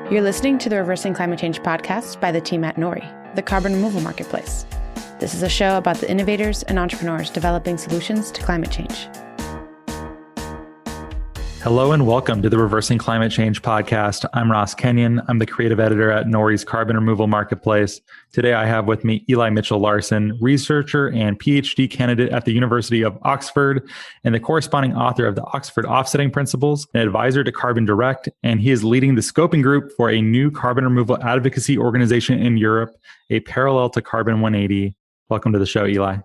You're listening to the Reversing Climate Change podcast by the team at Nori, the carbon removal marketplace. This is a show about the innovators and entrepreneurs developing solutions to climate change. Hello and welcome to the Reversing Climate Change podcast. I'm Ross Kenyon. I'm the creative editor at Nori's carbon removal marketplace. Today I have with me Eli Mitchell-Larson, researcher and PhD candidate at the University of Oxford and the corresponding author of the Oxford Offsetting Principles, an advisor to Carbon Direct, and he is leading the scoping group for a new carbon removal advocacy organization in Europe, a parallel to Carbon 180. Welcome to the show, Eli.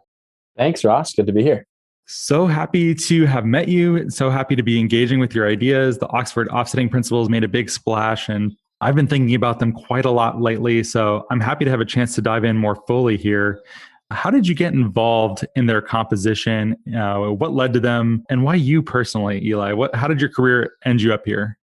Thanks, Ross. Good to be here. So happy to have met you. So happy to be engaging with your ideas. The Oxford Offsetting Principles made a big splash, and I've been thinking about them quite a lot lately. So I'm happy to have a chance to dive in more fully here. How did you get involved in their composition? What led to them? And why you personally, Eli? How did your career end you up here?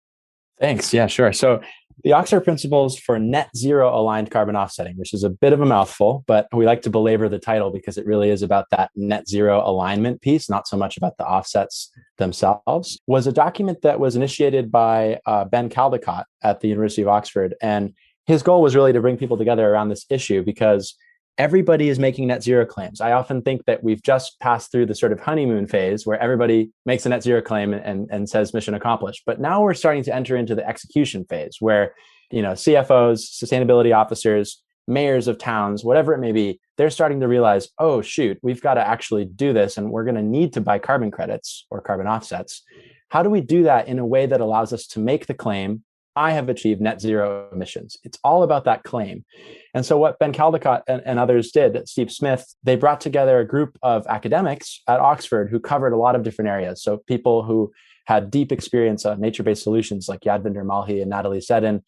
Thanks. Yeah, sure. So the Oxford Principles for Net Zero Aligned Carbon Offsetting, which is a bit of a mouthful, but we like to belabor the title because it really is about that net zero alignment piece, not so much about the offsets themselves, was a document that was initiated by Ben Caldecott at the University of Oxford. And his goal was really to bring people together around this issue because everybody is making net zero claims. I often think that we've just passed through the sort of honeymoon phase where everybody makes a net zero claim and says mission accomplished. But now we're starting to enter into the execution phase where, CFOs, sustainability officers, mayors of towns, whatever it may be, they're starting to realize, oh, shoot, we've got to actually do this and we're going to need to buy carbon credits or carbon offsets. How do we do that in a way that allows us to make the claim, I have achieved net zero emissions? It's all about that claim. And so what Ben Caldecott and others did, Steve Smith, they brought together a group of academics at Oxford who covered a lot of different areas. So people who had deep experience on nature-based solutions like Yadvinder Malhi and Natalie Seddon,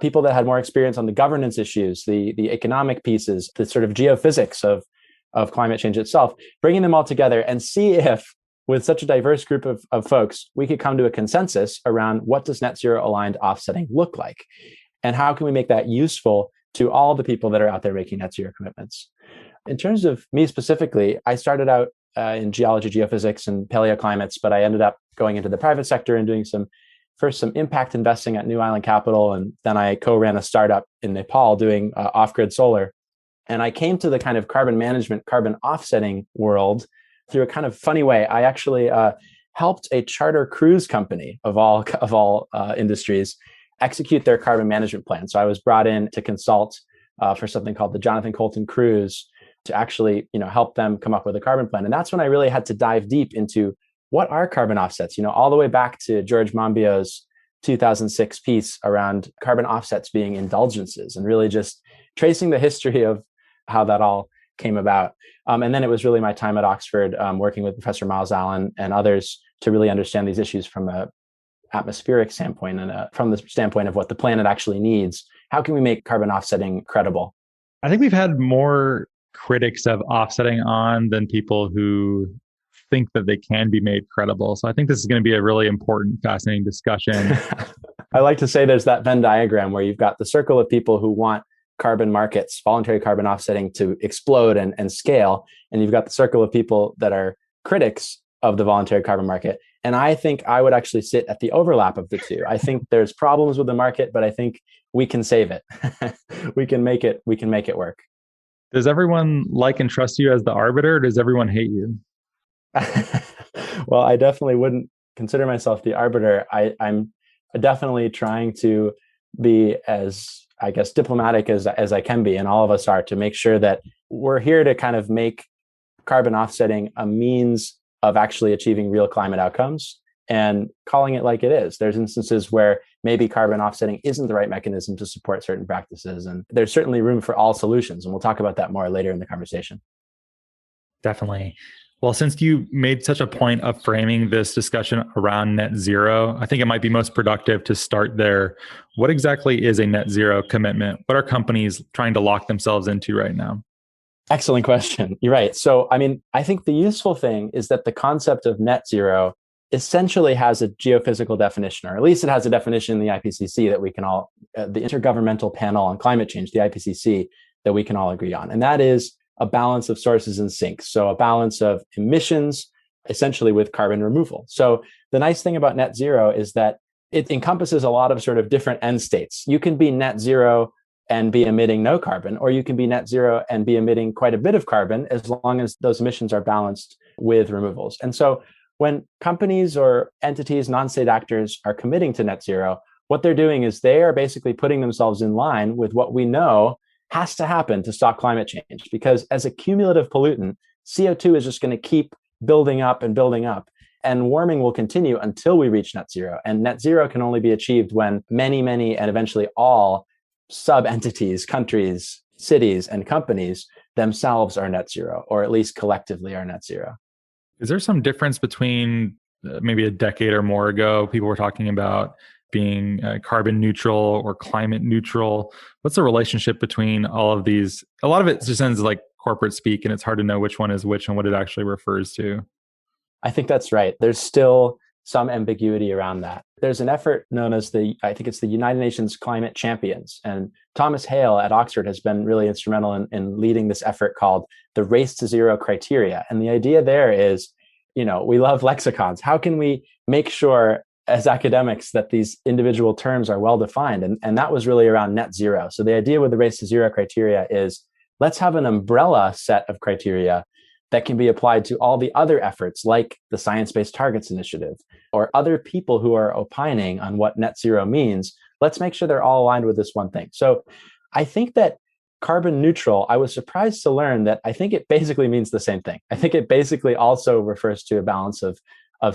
people that had more experience on the governance issues, the economic pieces, the sort of geophysics of climate change itself, bringing them all together and see if with such a diverse group of folks, we could come to a consensus around what does net zero aligned offsetting look like? And how can we make that useful to all the people that are out there making net zero commitments? In terms of me specifically, I started out in geology, geophysics, and paleoclimates, but I ended up going into the private sector and doing some impact investing at New Island Capital. And then I co-ran a startup in Nepal doing off-grid solar. And I came to the kind of carbon management, carbon offsetting world through a kind of funny way. I actually helped a charter cruise company of all industries execute their carbon management plan. So I was brought in to consult for something called the Jonathan Colton Cruise to actually, help them come up with a carbon plan. And that's when I really had to dive deep into what are carbon offsets, all the way back to George Monbiot's 2006 piece around carbon offsets being indulgences and really just tracing the history of how that all came about. And then it was really my time at Oxford working with Professor Miles Allen and others to really understand these issues from an atmospheric standpoint and from the standpoint of what the planet actually needs. How can we make carbon offsetting credible? I think we've had more critics of offsetting on than people who think that they can be made credible. So I think this is going to be a really important, fascinating discussion. I like to say there's that Venn diagram where you've got the circle of people who want carbon markets, voluntary carbon offsetting to explode and scale. And you've got the circle of people that are critics of the voluntary carbon market. And I think I would actually sit at the overlap of the two. I think there's problems with the market, but I think we can save it. We can make it work. Does everyone like and trust you as the arbiter, or does everyone hate you? Well, I definitely wouldn't consider myself the arbiter. I'm definitely trying to be as, I guess, diplomatic as I can be, and all of us are, to make sure that we're here to kind of make carbon offsetting a means of actually achieving real climate outcomes and calling it like it is. There's instances where maybe carbon offsetting isn't the right mechanism to support certain practices, and there's certainly room for all solutions, and we'll talk about that more later in the conversation. Definitely. Well, since you made such a point of framing this discussion around net zero, I think it might be most productive to start there. What exactly is a net zero commitment? What are companies trying to lock themselves into right now? Excellent question. You're right. So, I think the useful thing is that the concept of net zero essentially has a geophysical definition, or at least it has a definition in the IPCC that we can all, the Intergovernmental Panel on Climate Change, the IPCC, that we can all agree on. And that is a balance of sources and sinks. So a balance of emissions, essentially with carbon removal. So the nice thing about net zero is that it encompasses a lot of sort of different end states. You can be net zero and be emitting no carbon, or you can be net zero and be emitting quite a bit of carbon as long as those emissions are balanced with removals. And so when companies or entities, non-state actors are committing to net zero, what they're doing is they are basically putting themselves in line with what we know has to happen to stop climate change. Because as a cumulative pollutant, CO2 is just going to keep building up and building up. And warming will continue until we reach net zero. And net zero can only be achieved when many, and eventually all sub-entities, countries, cities, and companies themselves are net zero, or at least collectively are net zero. Is there some difference between maybe a decade or more ago, people were talking about being carbon neutral or climate neutral? What's the relationship between all of these? A lot of it just sounds like corporate speak, and it's hard to know which one is which and what it actually refers to. I think that's right. There's still some ambiguity around that. There's an effort known as I think it's the United Nations Climate Champions. And Thomas Hale at Oxford has been really instrumental in leading this effort called the Race to Zero criteria. And the idea there is, we love lexicons. How can we make sure as academics that these individual terms are well defined? And that was really around net zero. So the idea with the Race to Zero criteria is let's have an umbrella set of criteria that can be applied to all the other efforts like the Science Based Targets Initiative or other people who are opining on what net zero means. Let's make sure they're all aligned with this one thing. So I think that carbon neutral, I was surprised to learn that I think it basically means the same thing. I think it basically also refers to a balance of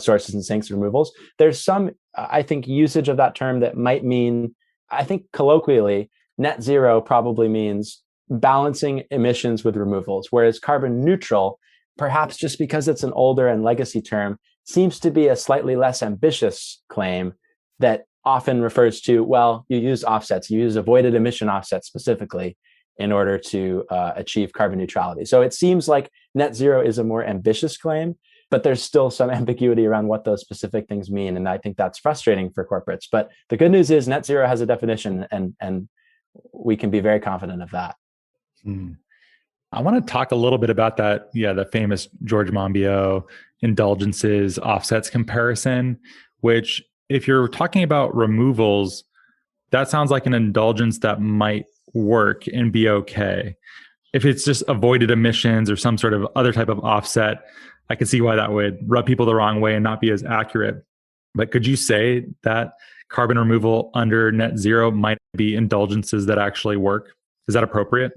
sources and sinks removals. There's some, I think, usage of that term that might mean, I think colloquially, net zero probably means balancing emissions with removals, whereas carbon neutral, perhaps just because it's an older and legacy term, seems to be a slightly less ambitious claim that often refers to, well, you use offsets, you use avoided emission offsets specifically in order to achieve carbon neutrality. So it seems like net zero is a more ambitious claim, but there's still some ambiguity around what those specific things mean. And I think that's frustrating for corporates. But the good news is net zero has a definition, and we can be very confident of that. I want to talk a little bit about that. Yeah, the famous George Monbiot indulgences offsets comparison, which if you're talking about removals, that sounds like an indulgence that might work and be okay. If it's just avoided emissions or some sort of other type of offset, I can see why that would rub people the wrong way and not be as accurate. But could you say that carbon removal under net zero might be indulgences that actually work? Is that appropriate?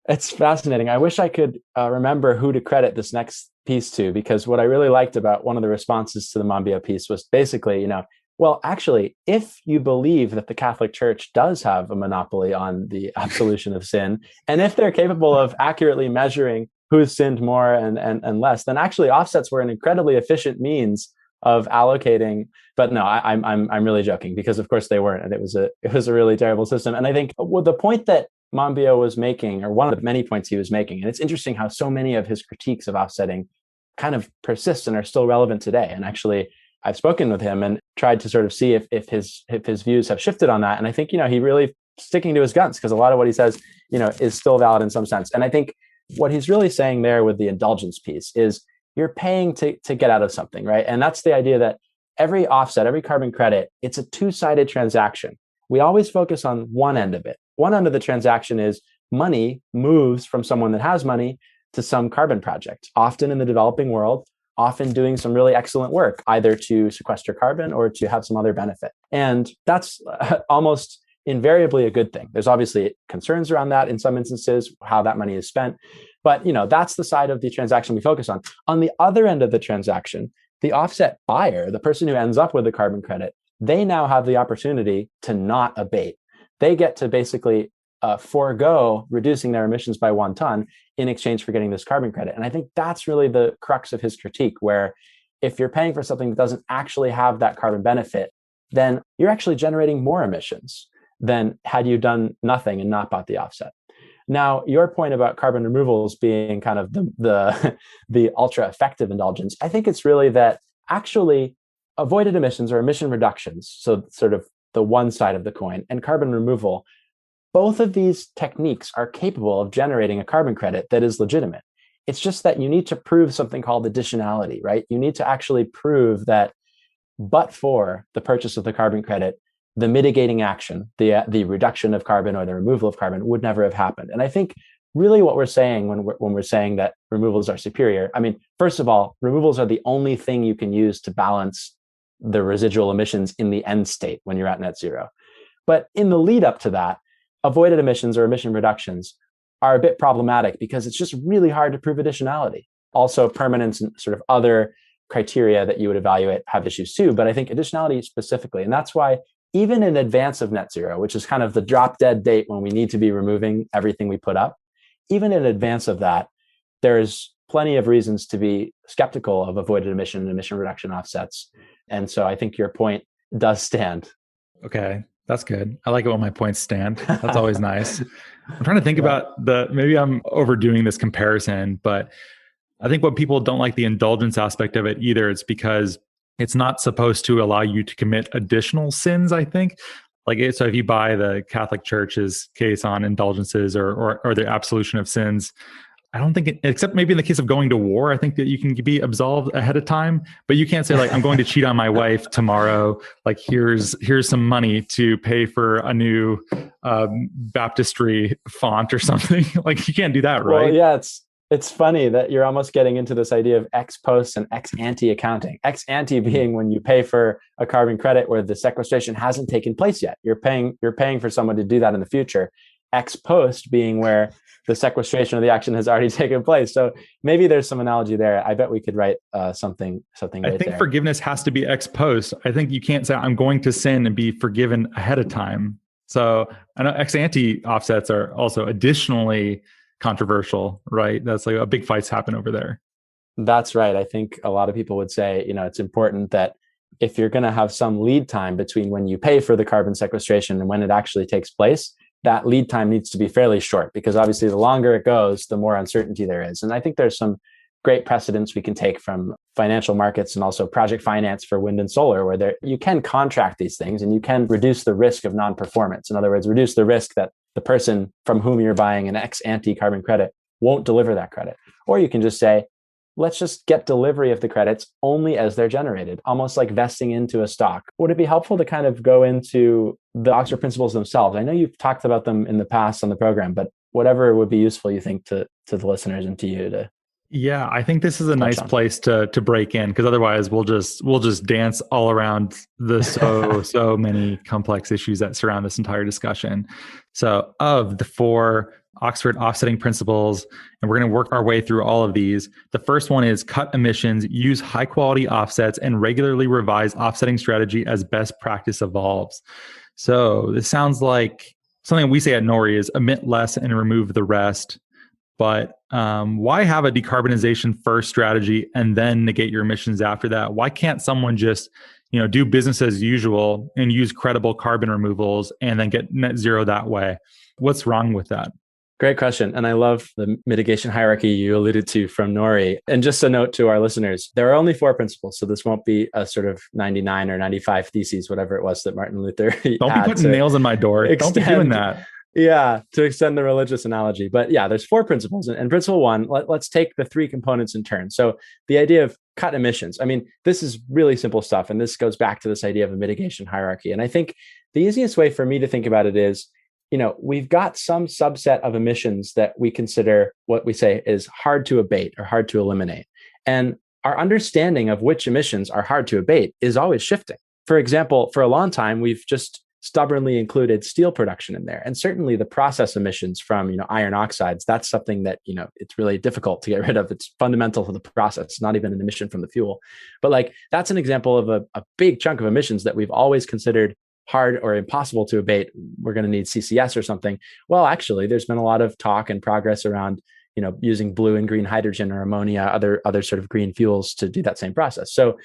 It's fascinating. I wish I could remember who to credit this next piece to, because what I really liked about one of the responses to the Monbiot piece was basically, well, actually, if you believe that the Catholic Church does have a monopoly on the absolution of sin, and if they're capable of accurately measuring who's sinned more and less, then actually offsets were an incredibly efficient means of allocating. But no, I'm really joking, because of course they weren't, and it was a really terrible system. And I think the point that Monbiot was making, or one of the many points he was making, and it's interesting how so many of his critiques of offsetting kind of persist and are still relevant today. And actually, I've spoken with him and tried to sort of see if his views have shifted on that. And I think, he really sticking to his guns, because a lot of what he says, is still valid in some sense. And I think what he's really saying there with the indulgence piece is you're paying to get out of something, right? And that's the idea that every offset, every carbon credit, it's a two-sided transaction. We always focus on one end of it. One end of the transaction is money moves from someone that has money to some carbon project, often in the developing world, often doing some really excellent work, either to sequester carbon or to have some other benefit. And that's almost invariably a good thing. There's obviously concerns around that in some instances, how that money is spent. But that's the side of the transaction we focus on. On the other end of the transaction, the offset buyer, the person who ends up with the carbon credit, they now have the opportunity to not abate. They get to basically forego reducing their emissions by 1 ton in exchange for getting this carbon credit. And I think that's really the crux of his critique, where if you're paying for something that doesn't actually have that carbon benefit, then you're actually generating more emissions than had you done nothing and not bought the offset. Now, your point about carbon removals being kind of the ultra effective indulgence, I think it's really that actually avoided emissions or emission reductions, so sort of the one side of the coin, and carbon removal, both of these techniques are capable of generating a carbon credit that is legitimate. It's just that you need to prove something called additionality, right? You need to actually prove that but for the purchase of the carbon credit, the mitigating action, the reduction of carbon or the removal of carbon would never have happened. And I think really what we're saying when we're saying that removals are superior, I mean, first of all, removals are the only thing you can use to balance the residual emissions in the end state when you're at net zero. But in the lead up to that, avoided emissions or emission reductions are a bit problematic because it's just really hard to prove additionality. Also, permanence and sort of other criteria that you would evaluate have issues too. But I think additionality specifically, and that's why even in advance of net zero, which is kind of the drop dead date when we need to be removing everything we put up, even in advance of that, there's plenty of reasons to be skeptical of avoided emission and emission reduction offsets. And so I think your point does stand. Okay, that's good. I like it when my points stand. That's always nice. I'm trying to think about maybe I'm overdoing this comparison, but I think what people don't like the indulgence aspect of it either. It's because it's not supposed to allow you to commit additional sins, I think. So if you buy the Catholic Church's case on indulgences or the absolution of sins, I don't think except maybe in the case of going to war, I think that you can be absolved ahead of time, but you can't say like, I'm going to cheat on my wife tomorrow. Like here's some money to pay for a new baptistry font or something. Like you can't do that, right? Well, yeah, it's funny that you're almost getting into this idea of ex post and ex ante accounting. Ex ante being when you pay for a carbon credit where the sequestration hasn't taken place yet. You're paying for someone to do that in the future. Ex post being where the sequestration of the action has already taken place. So maybe there's some analogy there. I bet we could write something right I think there. Forgiveness has to be ex post. I think you can't say I'm going to sin and be forgiven ahead of time. So I know ex ante offsets are also additionally controversial, right? That's like a big fights happen over there. That's right. I think a lot of people would say, it's important that if you're going to have some lead time between when you pay for the carbon sequestration and when it actually takes place, that lead time needs to be fairly short because obviously the longer it goes, the more uncertainty there is. And I think there's some great precedents we can take from financial markets and also project finance for wind and solar, where you can contract these things and you can reduce the risk of non-performance. In other words, reduce the risk that the person from whom you're buying an ex ante carbon credit won't deliver that credit. Or you can just say, let's just get delivery of the credits only as they're generated, almost like vesting into a stock. Would it be helpful to kind of go into the Oxford principles themselves? I know you've talked about them in the past on the program, but whatever would be useful, you think, to the listeners and to you to. Yeah, I think this is a nice place to break in because otherwise we'll just dance all around the so many complex issues that surround this entire discussion. So of the 4 Oxford offsetting principles, and we're going to work our way through all of these. The first one is cut emissions, use high quality offsets, and regularly revise offsetting strategy as best practice evolves. So this sounds like something we say at Nori is emit less and remove the rest. But why have a decarbonization first strategy and then negate your emissions after that? Why can't someone just do business as usual and use credible carbon removals and then get net zero that way? What's wrong with that? Great question. And I love the mitigation hierarchy you alluded to from Nori. And just a note to our listeners, there are only 4 principles. So this won't be a sort of 99 or 95 theses, whatever it was that Martin Luther Don't be putting nails in my door. Don't be doing that. Yeah, to extend the religious analogy. But yeah, there's 4 principles. And principle 1, let's take the 3 components in turn. So the idea of cut emissions. I mean, this is really simple stuff. And this goes back to this idea of a mitigation hierarchy. And I think the easiest way for me to think about it is, we've got some subset of emissions that we consider what we say is hard to abate or hard to eliminate. And our understanding of which emissions are hard to abate is always shifting. For example, for a long time, we've just stubbornly included steel production in there. And certainly the process emissions from, iron oxides, that's something that, it's really difficult to get rid of. It's fundamental to the process. It's not even an emission from the fuel. But that's an example of a big chunk of emissions that we've always considered hard or impossible to abate. We're going to need CCS or something. Well, actually, there's been a lot of talk and progress around, using blue and green hydrogen or ammonia, other sort of green fuels to do that same process. So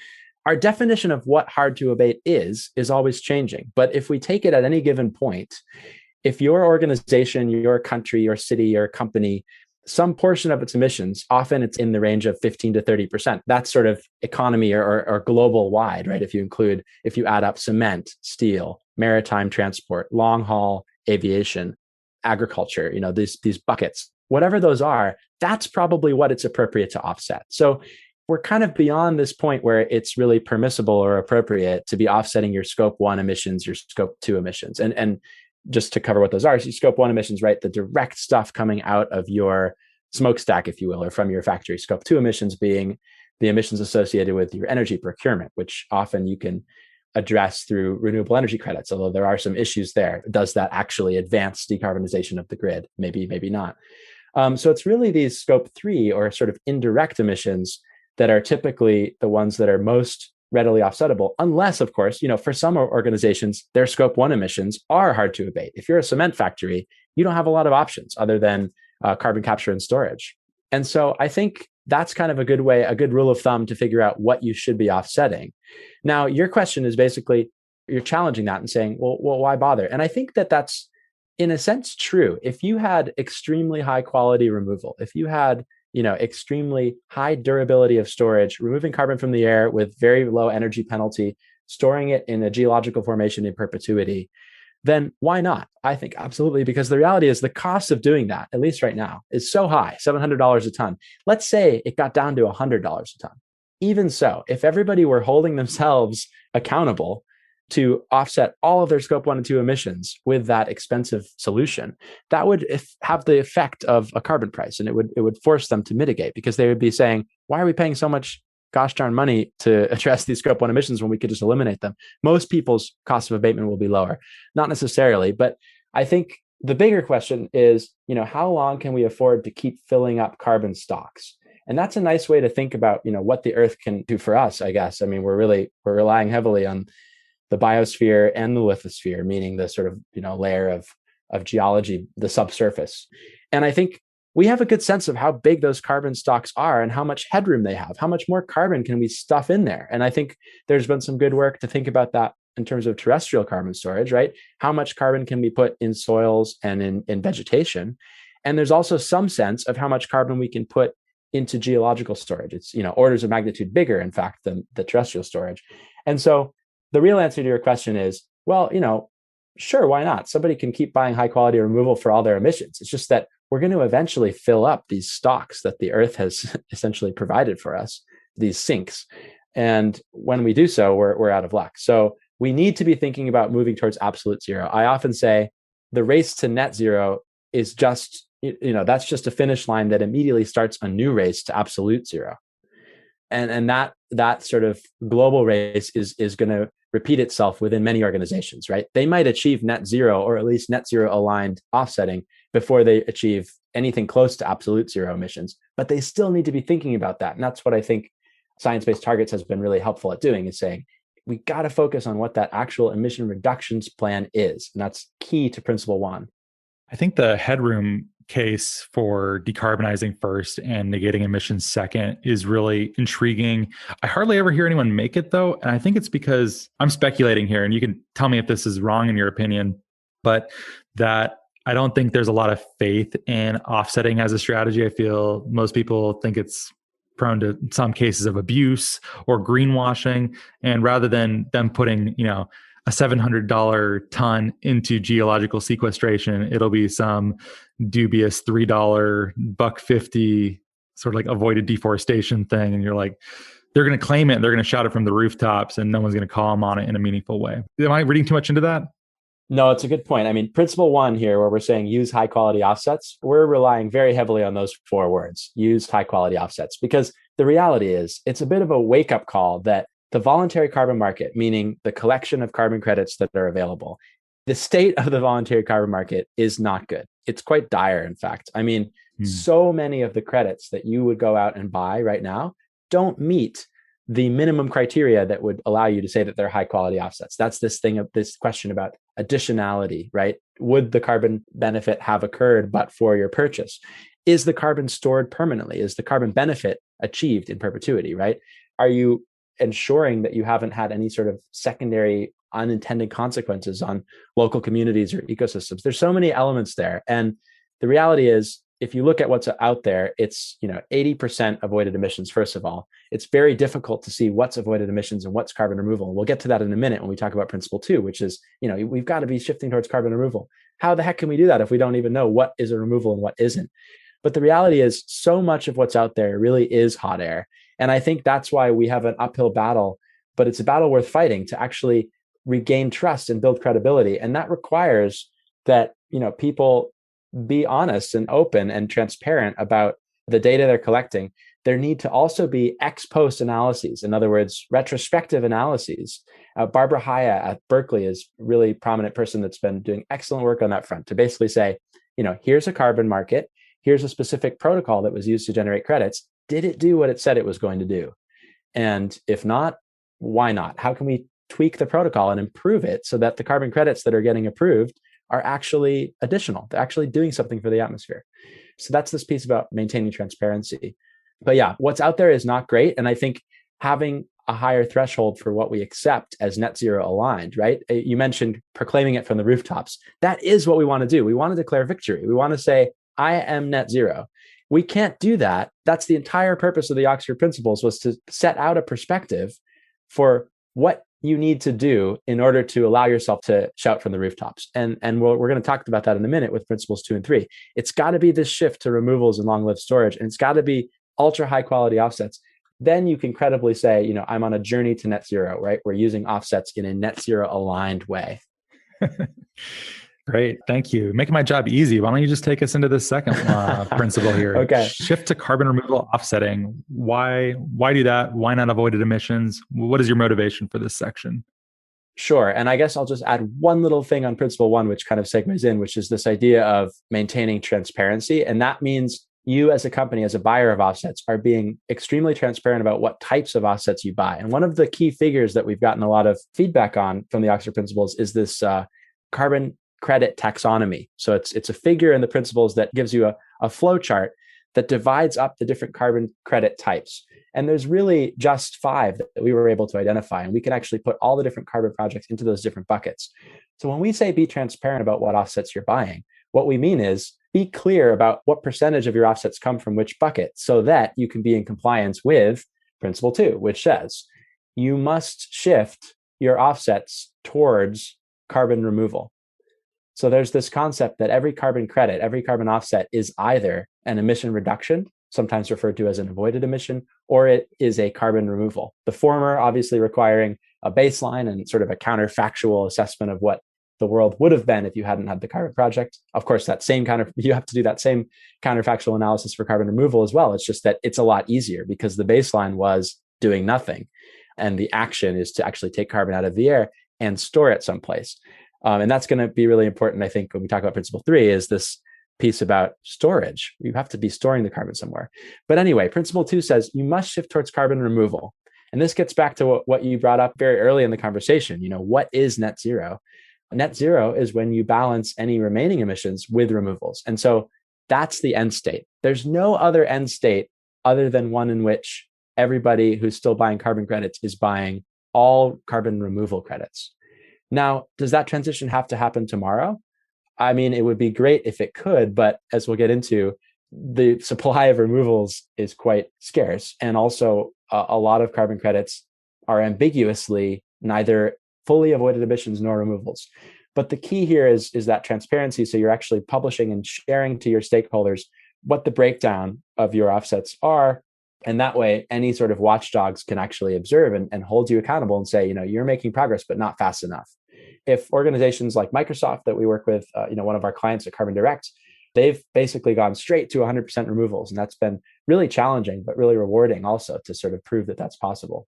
our definition of what hard to abate is always changing. But if we take it at any given point, if your organization, your country, your city, your company, some portion of its emissions, often it's in the range of 15 to 30%. That's sort of economy or global wide, right? If you add up cement, steel, maritime transport, long haul aviation, agriculture, these buckets, whatever those are, that's probably what it's appropriate to offset. So we're kind of beyond this point where it's really permissible or appropriate to be offsetting your scope 1 emissions, your scope 2 emissions. And just to cover what those are, so scope 1 emissions, right? The direct stuff coming out of your smokestack, if you will, or from your factory. Scope 2 emissions being the emissions associated with your energy procurement, which often you can address through renewable energy credits, although there are some issues there. Does that actually advance decarbonization of the grid? Maybe, maybe not. So it's really these scope 3 or sort of indirect emissions that are typically the ones that are most readily offsettable, unless, of course, for some organizations, their scope 1 emissions are hard to abate. If you're a cement factory, you don't have a lot of options other than carbon capture and storage. And so I think that's kind of a good way, a good rule of thumb to figure out what you should be offsetting. Now, your question is basically, you're challenging that and saying, well, why bother? And I think that that's, in a sense, true. If you had extremely high quality removal, if you had extremely high durability of storage, removing carbon from the air with very low energy penalty, storing it in a geological formation in perpetuity, then why not? I think absolutely, because the reality is the cost of doing that, at least right now, is so high, $700 a ton. Let's say it got down to $100 a ton. Even so, if everybody were holding themselves accountable to offset all of their scope 1 and 2 emissions with that expensive solution, that would have the effect of a carbon price, and it would force them to mitigate, because they would be saying, why are we paying so much gosh darn money to address these scope 1 emissions when we could just eliminate them? Most people's cost of abatement will be lower. Not necessarily, but I think the bigger question is, how long can we afford to keep filling up carbon stocks? And that's a nice way to think about, what the Earth can do for us, I guess. I mean, we're relying heavily on the biosphere and the lithosphere, meaning the sort of, layer of geology, the subsurface. And I think we have a good sense of how big those carbon stocks are and how much headroom they have. How much more carbon can we stuff in there? And I think there's been some good work to think about that in terms of terrestrial carbon storage, right? How much carbon can be put in soils and in vegetation? And there's also some sense of how much carbon we can put into geological storage. It's, orders of magnitude bigger, in fact, than the terrestrial storage. And so the real answer to your question is, well, sure, why not? Somebody can keep buying high quality removal for all their emissions. It's just that we're going to eventually fill up these stocks that the Earth has essentially provided for us, these sinks. And when we do so, we're out of luck. So we need to be thinking about moving towards absolute zero. I often say the race to net zero is just, that's just a finish line that immediately starts a new race to absolute zero. And that sort of global race is going to repeat itself within many organizations, right? They might achieve net zero, or at least net zero aligned offsetting, before they achieve anything close to absolute zero emissions, but they still need to be thinking about that. And that's what I think science-based targets has been really helpful at doing, is saying, we got to focus on what that actual emission reductions plan is. And that's key to principle 1. I think the headroom case for decarbonizing first and negating emissions second is really intriguing. I hardly ever hear anyone make it, though. And I think it's because, I'm speculating here, and you can tell me if this is wrong in your opinion, but that I don't think there's a lot of faith in offsetting as a strategy. I feel most people think it's prone to some cases of abuse or greenwashing. And rather than them putting, a $700 ton into geological sequestration, it'll be some dubious $3, $1.50 sort of like avoided deforestation thing. And you're like, they're going to claim it, they're going to shout it from the rooftops, and no one's going to call them on it in a meaningful way. Am I reading too much into that? No, it's a good point. I mean, principle 1 here, where we're saying use high quality offsets, we're relying very heavily on those 4 words, use high quality offsets, because the reality is it's a bit of a wake up call that the voluntary carbon market, meaning the collection of carbon credits that are available, the state of the voluntary carbon market is not good. It's quite dire, in fact. I mean, so many of the credits that you would go out and buy right now don't meet the minimum criteria that would allow you to say that they're high quality offsets. That's this question about additionality, right? Would the carbon benefit have occurred but for your purchase? Is the carbon stored permanently? Is the carbon benefit achieved in perpetuity, right? Are you ensuring that you haven't had any sort of secondary unintended consequences on local communities or ecosystems? There's so many elements there. And the reality is, if you look at what's out there, it's 80% avoided emissions, first of all. It's very difficult to see what's avoided emissions and what's carbon removal. And we'll get to that in a minute when we talk about principle 2, which is, we've got to be shifting towards carbon removal. How the heck can we do that if we don't even know what is a removal and what isn't? But the reality is, so much of what's out there really is hot air. And I think that's why we have an uphill battle, but it's a battle worth fighting to actually regain trust and build credibility. And that requires that, people be honest and open and transparent about the data they're collecting. There need to also be ex post analyses. In other words, retrospective analyses. Barbara Haya at Berkeley is a really prominent person that's been doing excellent work on that front to basically say, here's a carbon market. Here's a specific protocol that was used to generate credits. Did it do what it said it was going to do? And if not, why not? How can we tweak the protocol and improve it so that the carbon credits that are getting approved are actually additional? They're actually doing something for the atmosphere. So that's this piece about maintaining transparency. But yeah, what's out there is not great. And I think having a higher threshold for what we accept as net zero aligned, right? You mentioned proclaiming it from the rooftops. That is what we want to do. We want to declare victory. We want to say, I am net zero. We can't do that. That's the entire purpose of the Oxford Principles, was to set out a perspective for what you need to do in order to allow yourself to shout from the rooftops. And we're going to talk about that in a minute with principles 2 and 3. It's got to be this shift to removals and long-lived storage, and it's got to be ultra high quality offsets. Then you can credibly say, I'm on a journey to net zero, right? We're using offsets in a net zero aligned way. Great. Thank you. Making my job easy. Why don't you just take us into the second principle here? Okay. Shift to carbon removal offsetting. Why do that? Why not avoided emissions? What is your motivation for this section? Sure. And I guess I'll just add one little thing on principle 1, which kind of segues in, which is this idea of maintaining transparency. And that means you as a company, as a buyer of offsets, are being extremely transparent about what types of offsets you buy. And one of the key figures that we've gotten a lot of feedback on from the Oxford Principles is this carbon credit taxonomy. So it's a figure in the principles that gives you a flow chart that divides up the different carbon credit types. And there's really just 5 that we were able to identify. And we can actually put all the different carbon projects into those different buckets. So when we say be transparent about what offsets you're buying, what we mean is be clear about what percentage of your offsets come from which bucket, so that you can be in compliance with principle 2, which says you must shift your offsets towards carbon removal. So there's this concept that every carbon credit, every carbon offset is either an emission reduction, sometimes referred to as an avoided emission, or it is a carbon removal. The former obviously requiring a baseline and sort of a counterfactual assessment of what the world would have been if you hadn't had the carbon project. Of course, you have to do that same counterfactual analysis for carbon removal as well. It's just that it's a lot easier because the baseline was doing nothing. And the action is to actually take carbon out of the air and store it someplace. And that's going to be really important, I think, when we talk about principle 3, is this piece about storage. You have to be storing the carbon somewhere. But anyway, principle 2 says you must shift towards carbon removal. And this gets back to what you brought up very early in the conversation. What is net zero? Net zero is when you balance any remaining emissions with removals. And so that's the end state. There's no other end state other than one in which everybody who's still buying carbon credits is buying all carbon removal credits. Now, does that transition have to happen tomorrow? I mean, it would be great if it could, but as we'll get into, the supply of removals is quite scarce. And also a lot of carbon credits are ambiguously neither fully avoided emissions nor removals. But the key here is that transparency. So you're actually publishing and sharing to your stakeholders what the breakdown of your offsets are. And that way, any sort of watchdogs can actually observe and hold you accountable and say, you're making progress, but not fast enough. If organizations like Microsoft that we work with, one of our clients at Carbon Direct, they've basically gone straight to 100% removals. And that's been really challenging, but really rewarding also to sort of prove that that's possible.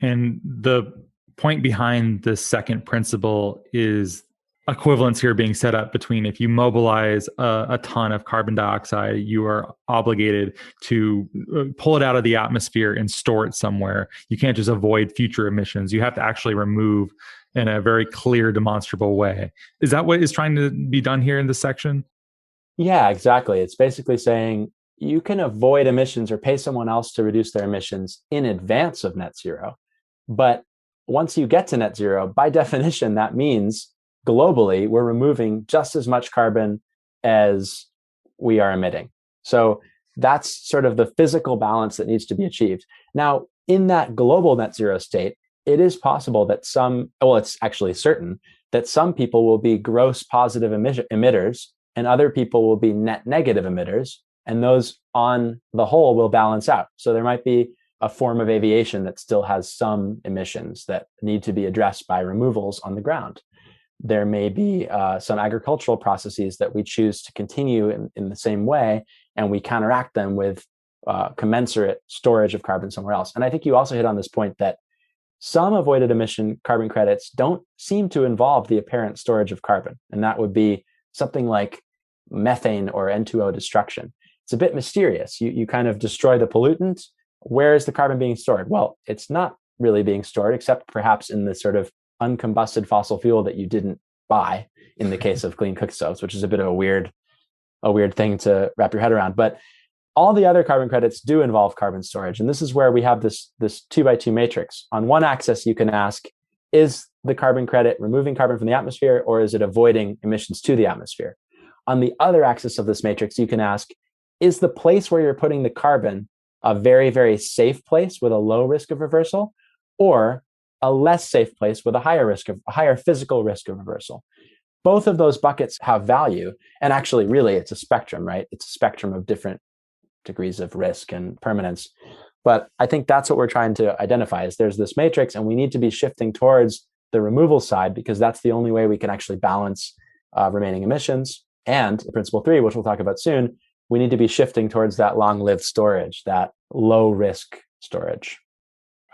And the point behind this second principle is equivalence here being set up between, if you mobilize a ton of carbon dioxide, you are obligated to pull it out of the atmosphere and store it somewhere. You can't just avoid future emissions. You have to actually remove in a very clear, demonstrable way. Is that what is trying to be done here in this section? Yeah, exactly. It's basically saying you can avoid emissions or pay someone else to reduce their emissions in advance of net zero. But once you get to net zero, by definition, that means globally, we're removing just as much carbon as we are emitting. So that's sort of the physical balance that needs to be achieved. Now, in that global net zero state, it is possible that it's actually certain that some people will be gross positive emitters and other people will be net negative emitters. And those on the whole will balance out. So there might be a form of aviation that still has some emissions that need to be addressed by removals on the ground. There may be some agricultural processes that we choose to continue in the same way, and we counteract them with commensurate storage of carbon somewhere else. And I think you also hit on this point that some avoided emission carbon credits don't seem to involve the apparent storage of carbon. And that would be something like methane or N2O destruction. It's a bit mysterious. You kind of destroy the pollutant. Where is the carbon being stored? Well, it's not really being stored, except perhaps in the sort of uncombusted fossil fuel that you didn't buy in the case of clean cook stoves, which is a bit of a weird thing to wrap your head around. But all the other carbon credits do involve carbon storage. And this is where we have this 2x2 matrix. On one axis, you can ask, is the carbon credit removing carbon from the atmosphere, or is it avoiding emissions to the atmosphere? On the other axis of this matrix, you can ask, is the place where you're putting the carbon a very, very safe place with a low risk of reversal, or a less safe place with a higher physical risk of reversal? Both of those buckets have value. And actually, really, it's a spectrum, right? It's a spectrum of different degrees of risk and permanence. But I think that's what we're trying to identify is there's this matrix, and we need to be shifting towards the removal side because that's the only way we can actually balance remaining emissions. And principle 3, which we'll talk about soon, we need to be shifting towards that long-lived storage, that low-risk storage.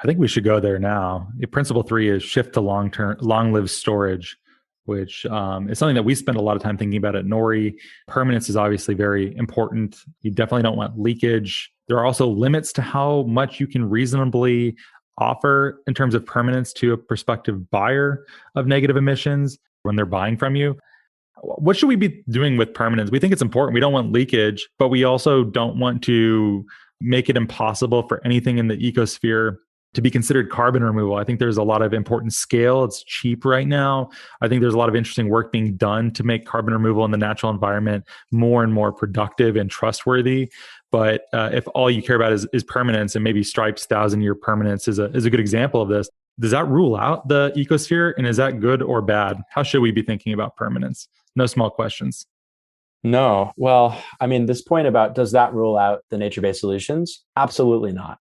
I think we should go there now. Principle 3 is shift to long-lived storage, which is something that we spend a lot of time thinking about at Nori. Permanence is obviously very important. You definitely don't want leakage. There are also limits to how much you can reasonably offer in terms of permanence to a prospective buyer of negative emissions when they're buying from you. What should we be doing with permanence? We think it's important. We don't want leakage, but we also don't want to make it impossible for anything in the ecosphere to be considered carbon removal. I think there's a lot of important scale. It's cheap right now. I think there's a lot of interesting work being done to make carbon removal in the natural environment more and more productive and trustworthy. But if all you care about is permanence, and maybe Stripe's 1,000-year permanence is a good example of this, does that rule out the ecosphere? And is that good or bad? How should we be thinking about permanence? No small questions. No. Well, I mean, this point about does that rule out the nature-based solutions? Absolutely not.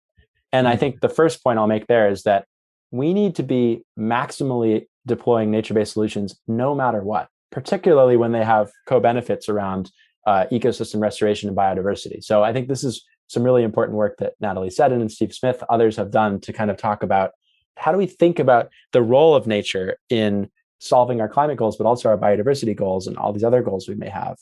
And I think the first point I'll make there is that we need to be maximally deploying nature-based solutions no matter what, particularly when they have co-benefits around ecosystem restoration and biodiversity. So I think this is some really important work that Natalie Seddon and Steve Smith, others have done to kind of talk about how do we think about the role of nature in solving our climate goals, but also our biodiversity goals and all these other goals we may have.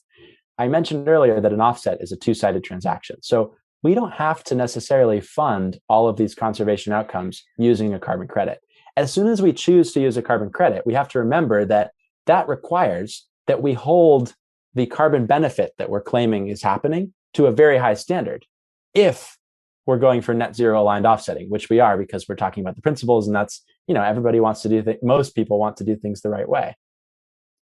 I mentioned earlier that an offset is a two-sided transaction. So we don't have to necessarily fund all of these conservation outcomes using a carbon credit. As soon as we choose to use a carbon credit, we have to remember that that requires that we hold the carbon benefit that we're claiming is happening to a very high standard. If we're going for net zero aligned offsetting, which we are because we're talking about the principles, and that's, everybody wants to do most people want to do things the right way.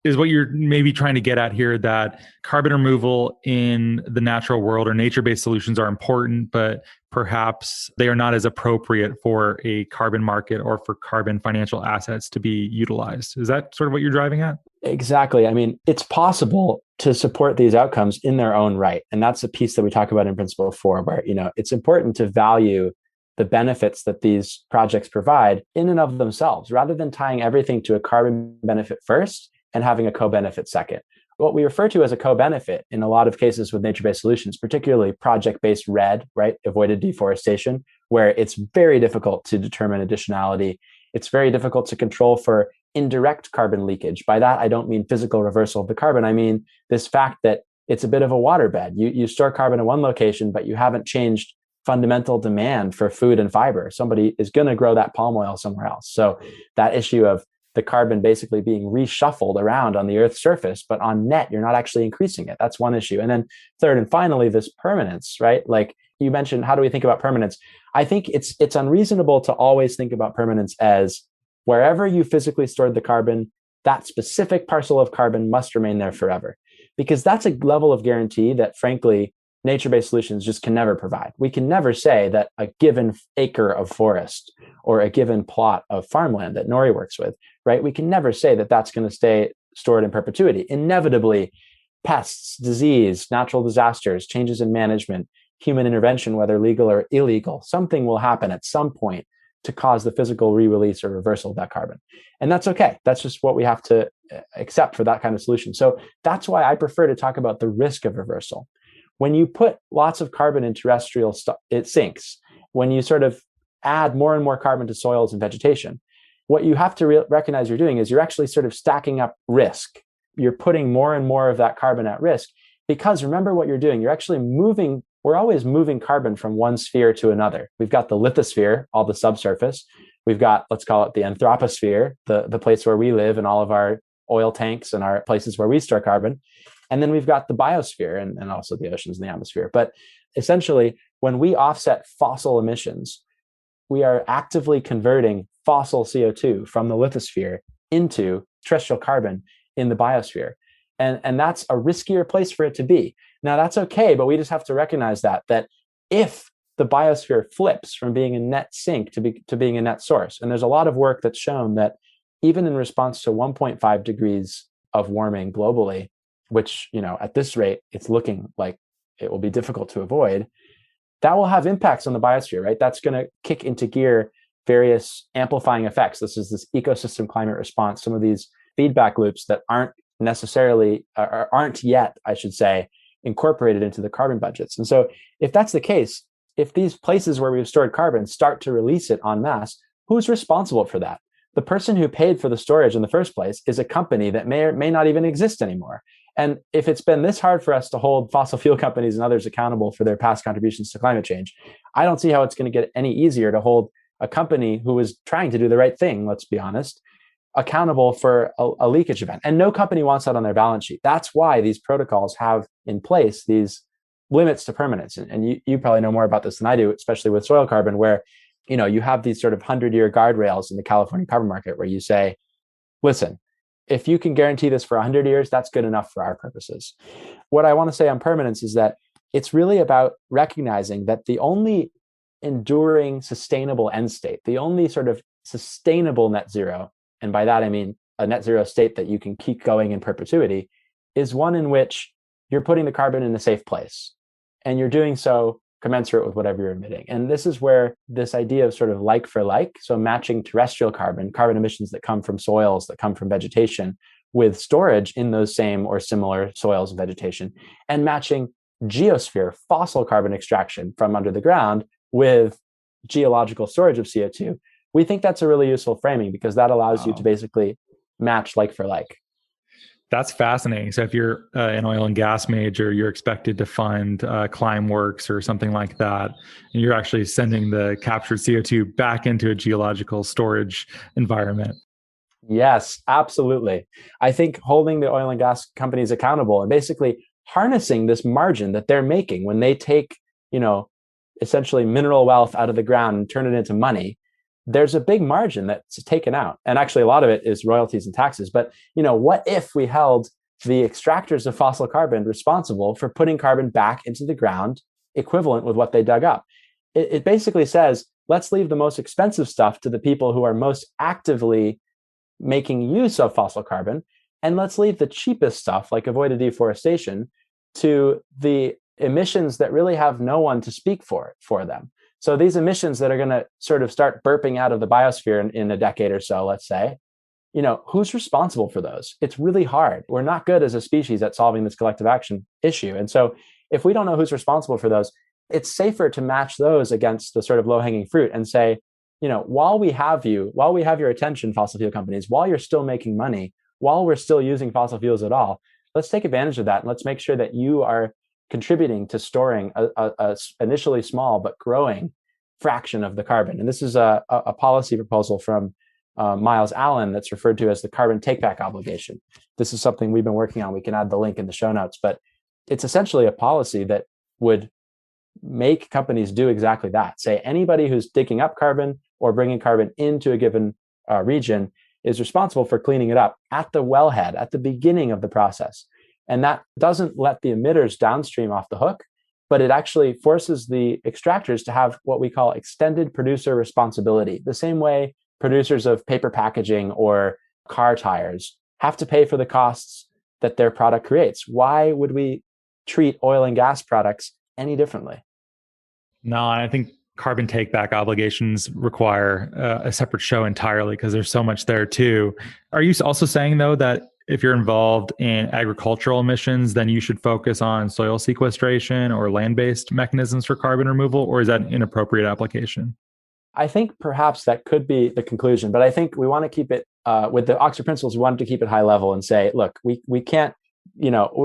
Is what you're maybe trying to get at here that carbon removal in the natural world or nature-based solutions are important, but perhaps they are not as appropriate for a carbon market or for carbon financial assets to be utilized. Is that sort of what you're driving at? Exactly. I mean, it's possible to support these outcomes in their own right. And that's a piece that we talk about in Principle 4, where, it's important to value the benefits that these projects provide in and of themselves, rather than tying everything to a carbon benefit first and having a co-benefit second. What we refer to as a co-benefit in a lot of cases with nature-based solutions, particularly project-based RED, right, avoided deforestation, where it's very difficult to determine additionality. It's very difficult to control for indirect carbon leakage. By that, I don't mean physical reversal of the carbon. I mean this fact that it's a bit of a waterbed. You store carbon in one location, but you haven't changed fundamental demand for food and fiber. Somebody is going to grow that palm oil somewhere else. So that issue of the carbon basically being reshuffled around on the Earth's surface, but on net, you're not actually increasing it. That's one issue. And then third and finally, this permanence, right? Like you mentioned, how do we think about permanence? I think it's unreasonable to always think about permanence as wherever you physically stored the carbon, that specific parcel of carbon must remain there forever. Because that's a level of guarantee that, frankly, nature-based solutions just can never provide. We can never say that a given acre of forest or a given plot of farmland that Nori works with, right? We can never say that that's going to stay stored in perpetuity. Inevitably, pests, disease, natural disasters, changes in management human intervention, whether legal or illegal, something will happen at some point to cause the physical re-release or reversal of that carbon. And that's okay. That's just what we have to accept for that kind of solution. So that's why I prefer to talk about the risk of reversal. When you put lots of carbon in terrestrial stuff, it sinks. When you sort of add more and more carbon to soils and vegetation, what you have to recognize you're doing is you're actually sort of stacking up risk. You're putting more and more of that carbon at risk, because remember what you're doing. You're actually moving. We're always moving carbon from one sphere to another. We've got the lithosphere, all the subsurface. We've got, let's call it the anthroposphere, the place where we live and all of our oil tanks and our places where we store carbon. And then we've got the biosphere and also the oceans and the atmosphere. But essentially, when we offset fossil emissions, we are actively converting fossil CO2 from the lithosphere into terrestrial carbon in the biosphere. And that's a riskier place for it to be. Now, that's okay, but we just have to recognize that if the biosphere flips from being a net sink to being a net source, and there's a lot of work that's shown that even in response to 1.5 degrees of warming globally, which, at this rate, it's looking like it will be difficult to avoid, that will have impacts on the biosphere, right? That's going to kick into gear various amplifying effects. This ecosystem climate response, some of these feedback loops that aren't yet, I should say, incorporated into the carbon budgets. And so if that's the case, if these places where we've stored carbon start to release it en masse, who's responsible for that? The person who paid for the storage in the first place is a company that may or may not even exist anymore. And if it's been this hard for us to hold fossil fuel companies and others accountable for their past contributions to climate change, I don't see how it's going to get any easier to hold a company who is trying to do the right thing, let's be honest, accountable for a leakage event. And no company wants that on their balance sheet. That's why these protocols have in place these limits to permanence. And you probably know more about this than I do, especially with soil carbon, where you have these sort of 100-year guardrails in the California carbon market where you say, listen, if you can guarantee this for 100 years, that's good enough for our purposes. What I want to say on permanence is that it's really about recognizing that the only enduring, sustainable end state, the only sort of sustainable net zero, and by that I mean a net zero state that you can keep going in perpetuity, is one in which you're putting the carbon in a safe place. And you're doing so commensurate with whatever you're emitting. And this is where this idea of sort of like for like, so matching terrestrial carbon emissions that come from soils, that come from vegetation, with storage in those same or similar soils and vegetation, and matching geosphere, fossil carbon extraction from under the ground with geological storage of CO2. We think that's a really useful framing because that allows you to basically match like for like. That's fascinating. So if you're an oil and gas major, you're expected to fund Climeworks or something like that, and you're actually sending the captured CO2 back into a geological storage environment. Yes, absolutely. I think holding the oil and gas companies accountable and basically harnessing this margin that they're making when they take, essentially mineral wealth out of the ground and turn it into money, there's a big margin that's taken out. And actually a lot of it is royalties and taxes. But, what if we held the extractors of fossil carbon responsible for putting carbon back into the ground equivalent with what they dug up? It basically says, let's leave the most expensive stuff to the people who are most actively making use of fossil carbon. And let's leave the cheapest stuff, like avoided deforestation, to the emissions that really have no one to speak for them. So these emissions that are going to sort of start burping out of the biosphere in a decade or so, let's say, who's responsible for those? It's really hard. We're not good as a species at solving this collective action issue. And so if we don't know who's responsible for those, it's safer to match those against the sort of low-hanging fruit and say, while we have your attention, fossil fuel companies, while you're still making money, while we're still using fossil fuels at all, let's take advantage of that. And let's make sure that you are contributing to storing a initially small but growing fraction of the carbon. And this is a policy proposal from Miles Allen that's referred to as the carbon take-back obligation. This is something we've been working on. We can add the link in the show notes, but it's essentially a policy that would make companies do exactly that. Say anybody who's digging up carbon or bringing carbon into a given region is responsible for cleaning it up at the wellhead, at the beginning of the process. And that doesn't let the emitters downstream off the hook, but it actually forces the extractors to have what we call extended producer responsibility. The same way producers of paper packaging or car tires have to pay for the costs that their product creates. Why would we treat oil and gas products any differently? No, I think carbon take back obligations require a separate show entirely because there's so much there too. Are you also saying though that if you're involved in agricultural emissions, then you should focus on soil sequestration or land-based mechanisms for carbon removal, or is that an inappropriate application? I think perhaps that could be the conclusion, but I think we want to keep it with the Oxford principles. We want to keep it high level and say, look, we can't,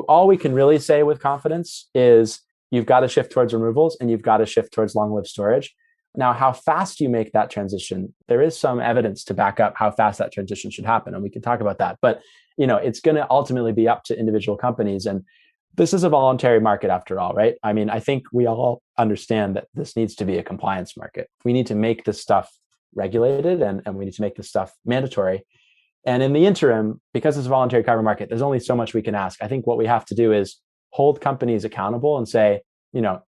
all we can really say with confidence is you've got to shift towards removals and you've got to shift towards long-lived storage. Now, how fast you make that transition, there is some evidence to back up how fast that transition should happen, and we can talk about that. But it's going to ultimately be up to individual companies, and this is a voluntary market after all, right? I mean, I think we all understand that this needs to be a compliance market. We need to make this stuff regulated and we need to make this stuff mandatory. And in the interim, because it's a voluntary carbon market, there's only so much we can ask. I think what we have to do is hold companies accountable and say,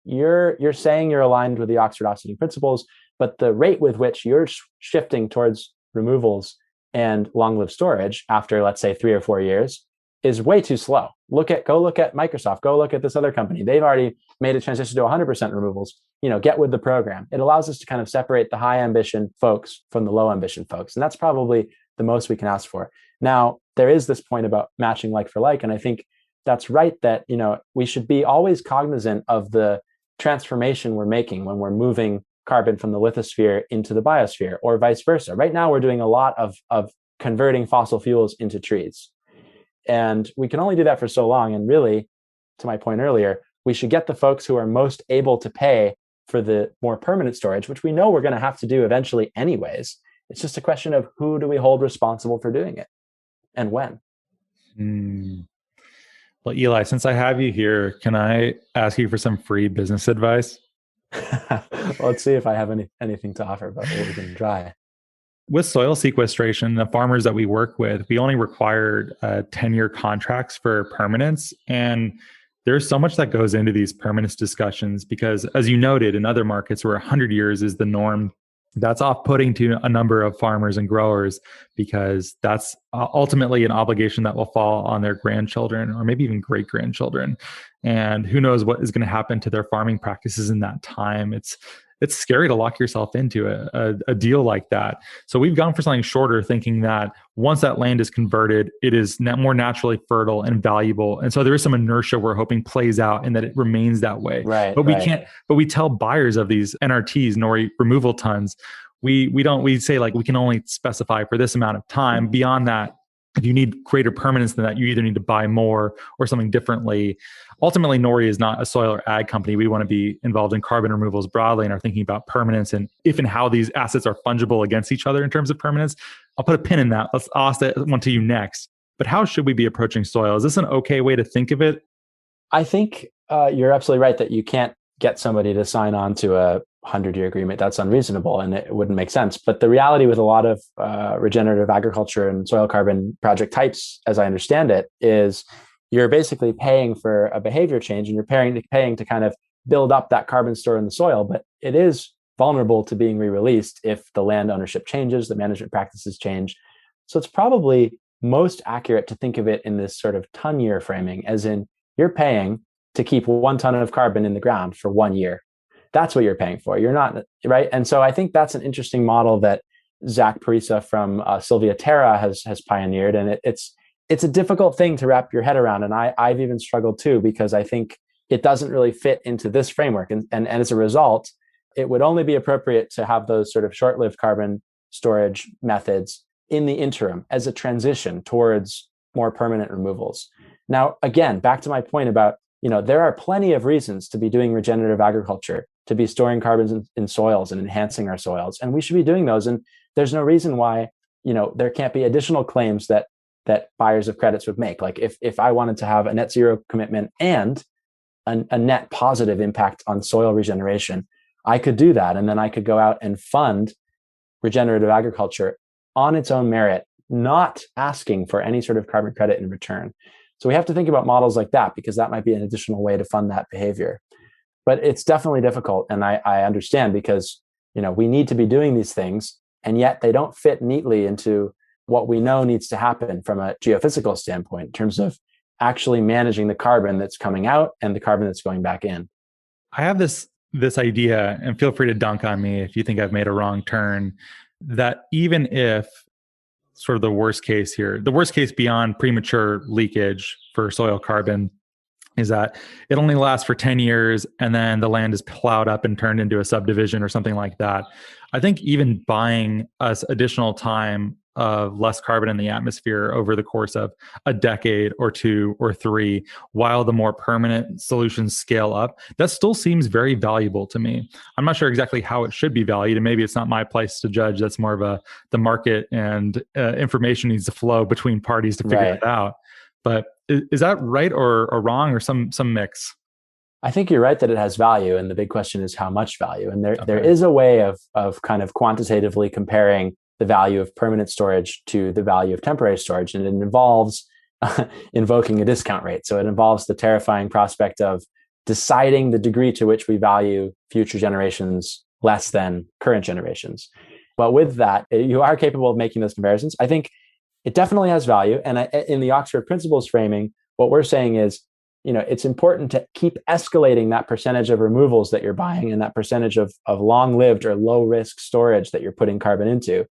you're saying you're aligned with the Oxford offsetting principles, but the rate with which you're shifting towards removals and long-lived storage after, let's say, 3 or 4 years is way too slow. Go look at Microsoft, go look at this other company. They've already made a transition to 100% removals. Get with the program. It allows us to kind of separate the high ambition folks from the low ambition folks. And that's probably the most we can ask for. Now, there is this point about matching like for like. And I think that's right that, we should be always cognizant of the transformation we're making when we're moving carbon from the lithosphere into the biosphere or vice versa. Right now, we're doing a lot of converting fossil fuels into trees. And we can only do that for so long. And really, to my point earlier, we should get the folks who are most able to pay for the more permanent storage, which we know we're going to have to do eventually anyways. It's just a question of who do we hold responsible for doing it and when. Well, Eli, since I have you here, can I ask you for some free business advice? Well, let's see if I have anything to offer, but we can try. With soil sequestration, the farmers that we work with, we only required 10-year contracts for permanence. And there's so much that goes into these permanence discussions because, as you noted, in other markets where 100 years is the norm, that's off-putting to a number of farmers and growers because that's ultimately an obligation that will fall on their grandchildren or maybe even great-grandchildren. And who knows what is going to happen to their farming practices in that time. It's scary to lock yourself into a deal like that. So we've gone for something shorter, thinking that once that land is converted, it is more naturally fertile and valuable. And so there is some inertia we're hoping plays out and that it remains that way. Right. But we can't. But we tell buyers of these NRTs, nori removal tons, we say like we can only specify for this amount of time. Beyond that, if you need greater permanence than that, you either need to buy more or something differently. Ultimately, Nori is not a soil or ag company. We want to be involved in carbon removals broadly and are thinking about permanence and if and how these assets are fungible against each other in terms of permanence. I'll put a pin in that. Let's ask that one to you next. But how should we be approaching soil? Is this an okay way to think of it? I think you're absolutely right that you can't get somebody to sign on to a 100-year agreement. That's unreasonable and it wouldn't make sense. But the reality with a lot of regenerative agriculture and soil carbon project types, as I understand it, is you're basically paying for a behavior change and you're paying to kind of build up that carbon store in the soil. But it is vulnerable to being re-released if the land ownership changes, the management practices change. So it's probably most accurate to think of it in this sort of ton-year framing, as in you're paying to keep 1 ton of carbon in the ground for 1 year. That's what you're paying for. You're not, right? And so I think that's an interesting model that Zach Parisa from Sylvia Terra has pioneered. And it's a difficult thing to wrap your head around. And I've even struggled too, because I think it doesn't really fit into this framework. And as a result, it would only be appropriate to have those sort of short-lived carbon storage methods in the interim as a transition towards more permanent removals. Now, again, back to my point about, there are plenty of reasons to be doing regenerative agriculture, to be storing carbons in soils and enhancing our soils. And we should be doing those. And there's no reason why, there can't be additional claims that buyers of credits would make. Like if I wanted to have a net zero commitment and a net positive impact on soil regeneration, I could do that. And then I could go out and fund regenerative agriculture on its own merit, not asking for any sort of carbon credit in return. So we have to think about models like that, because that might be an additional way to fund that behavior. But it's definitely difficult. And I understand, because, we need to be doing these things, and yet they don't fit neatly into what we know needs to happen from a geophysical standpoint in terms of actually managing the carbon that's coming out and the carbon that's going back in. I have this this idea, and feel free to dunk on me if you think I've made a wrong turn, that even if sort of the worst case here, the worst case beyond premature leakage for soil carbon is that it only lasts for 10 years and then the land is plowed up and turned into a subdivision or something like that. I think even buying us additional time of less carbon in the atmosphere over the course of a decade or two or three, while the more permanent solutions scale up, that still seems very valuable to me. I'm not sure exactly how it should be valued, and maybe it's not my place to judge. That's more of the market, and information needs to flow between parties to figure it out. But is that right or wrong, or some mix? I think you're right that it has value, and the big question is how much value. And there is a way of kind of quantitatively comparing the value of permanent storage to the value of temporary storage, and it involves invoking a discount rate. So it involves the terrifying prospect of deciding the degree to which we value future generations less than current generations. But with that, you are capable of making those comparisons. I think it definitely has value. And in the Oxford Principles framing, what we're saying is, it's important to keep escalating that percentage of removals that you're buying and that percentage of long-lived or low-risk storage that you're putting carbon into.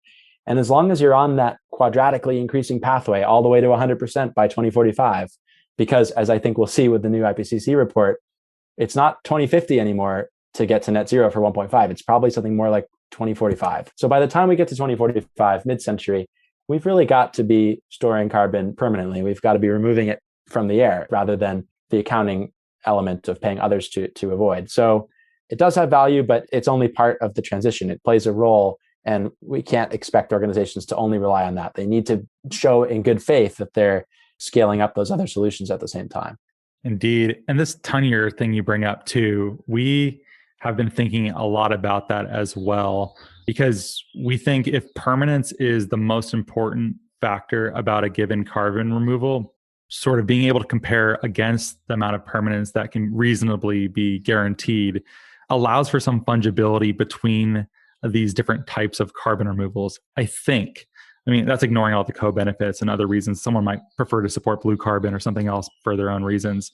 And as long as you're on that quadratically increasing pathway all the way to 100% by 2045, because as I think we'll see with the new IPCC report, it's not 2050 anymore to get to net zero for 1.5. It's probably something more like 2045. So by the time we get to 2045, mid-century, we've really got to be storing carbon permanently. We've got to be removing it from the air rather than the accounting element of paying others to avoid. So it does have value, but it's only part of the transition. It plays a role, and we can't expect organizations to only rely on that. They need to show in good faith that they're scaling up those other solutions at the same time. Indeed. And this ton-year thing you bring up too, we have been thinking a lot about that as well, because we think if permanence is the most important factor about a given carbon removal, sort of being able to compare against the amount of permanence that can reasonably be guaranteed allows for some fungibility between these different types of carbon removals. I mean, that's ignoring all the co-benefits and other reasons. Someone might prefer to support blue carbon or something else for their own reasons.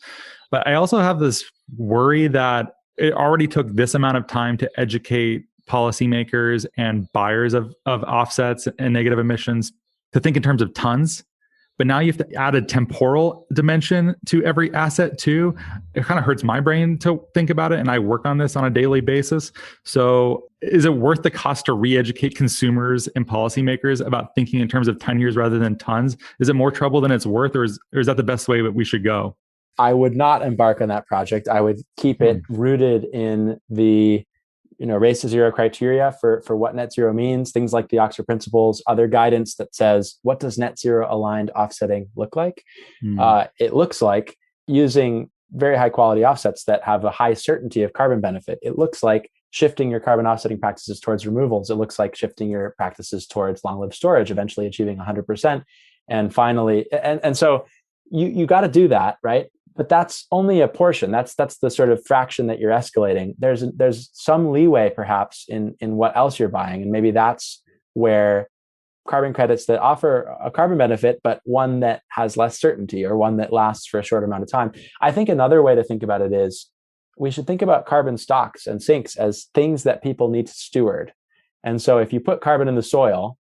But I also have this worry that it already took this amount of time to educate policymakers and buyers of offsets and negative emissions to think in terms of tons. But now you have to add a temporal dimension to every asset too. It kind of hurts my brain to think about it, and I work on this on a daily basis. So is it worth the cost to re-educate consumers and policymakers about thinking in terms of 10 years rather than tons? Is it more trouble than it's worth, or is that the best way that we should go? I would not embark on that project. I would keep it rooted in the race to zero criteria for what net zero means, things like the Oxford Principles, other guidance that says, what does net zero aligned offsetting look like? It looks like using very high quality offsets that have a high certainty of carbon benefit. It looks like shifting your carbon offsetting practices towards removals. It looks like shifting your practices towards long-lived storage, eventually achieving 100%. And finally, and so you got to do that, right? But that's only a portion. That's the sort of fraction that you're escalating. There's some leeway perhaps in what else you're buying, and maybe that's where carbon credits that offer a carbon benefit, but one that has less certainty or one that lasts for a short amount of time. I think another way to think about it is we should think about carbon stocks and sinks as things that people need to steward. And so if you put carbon in the soil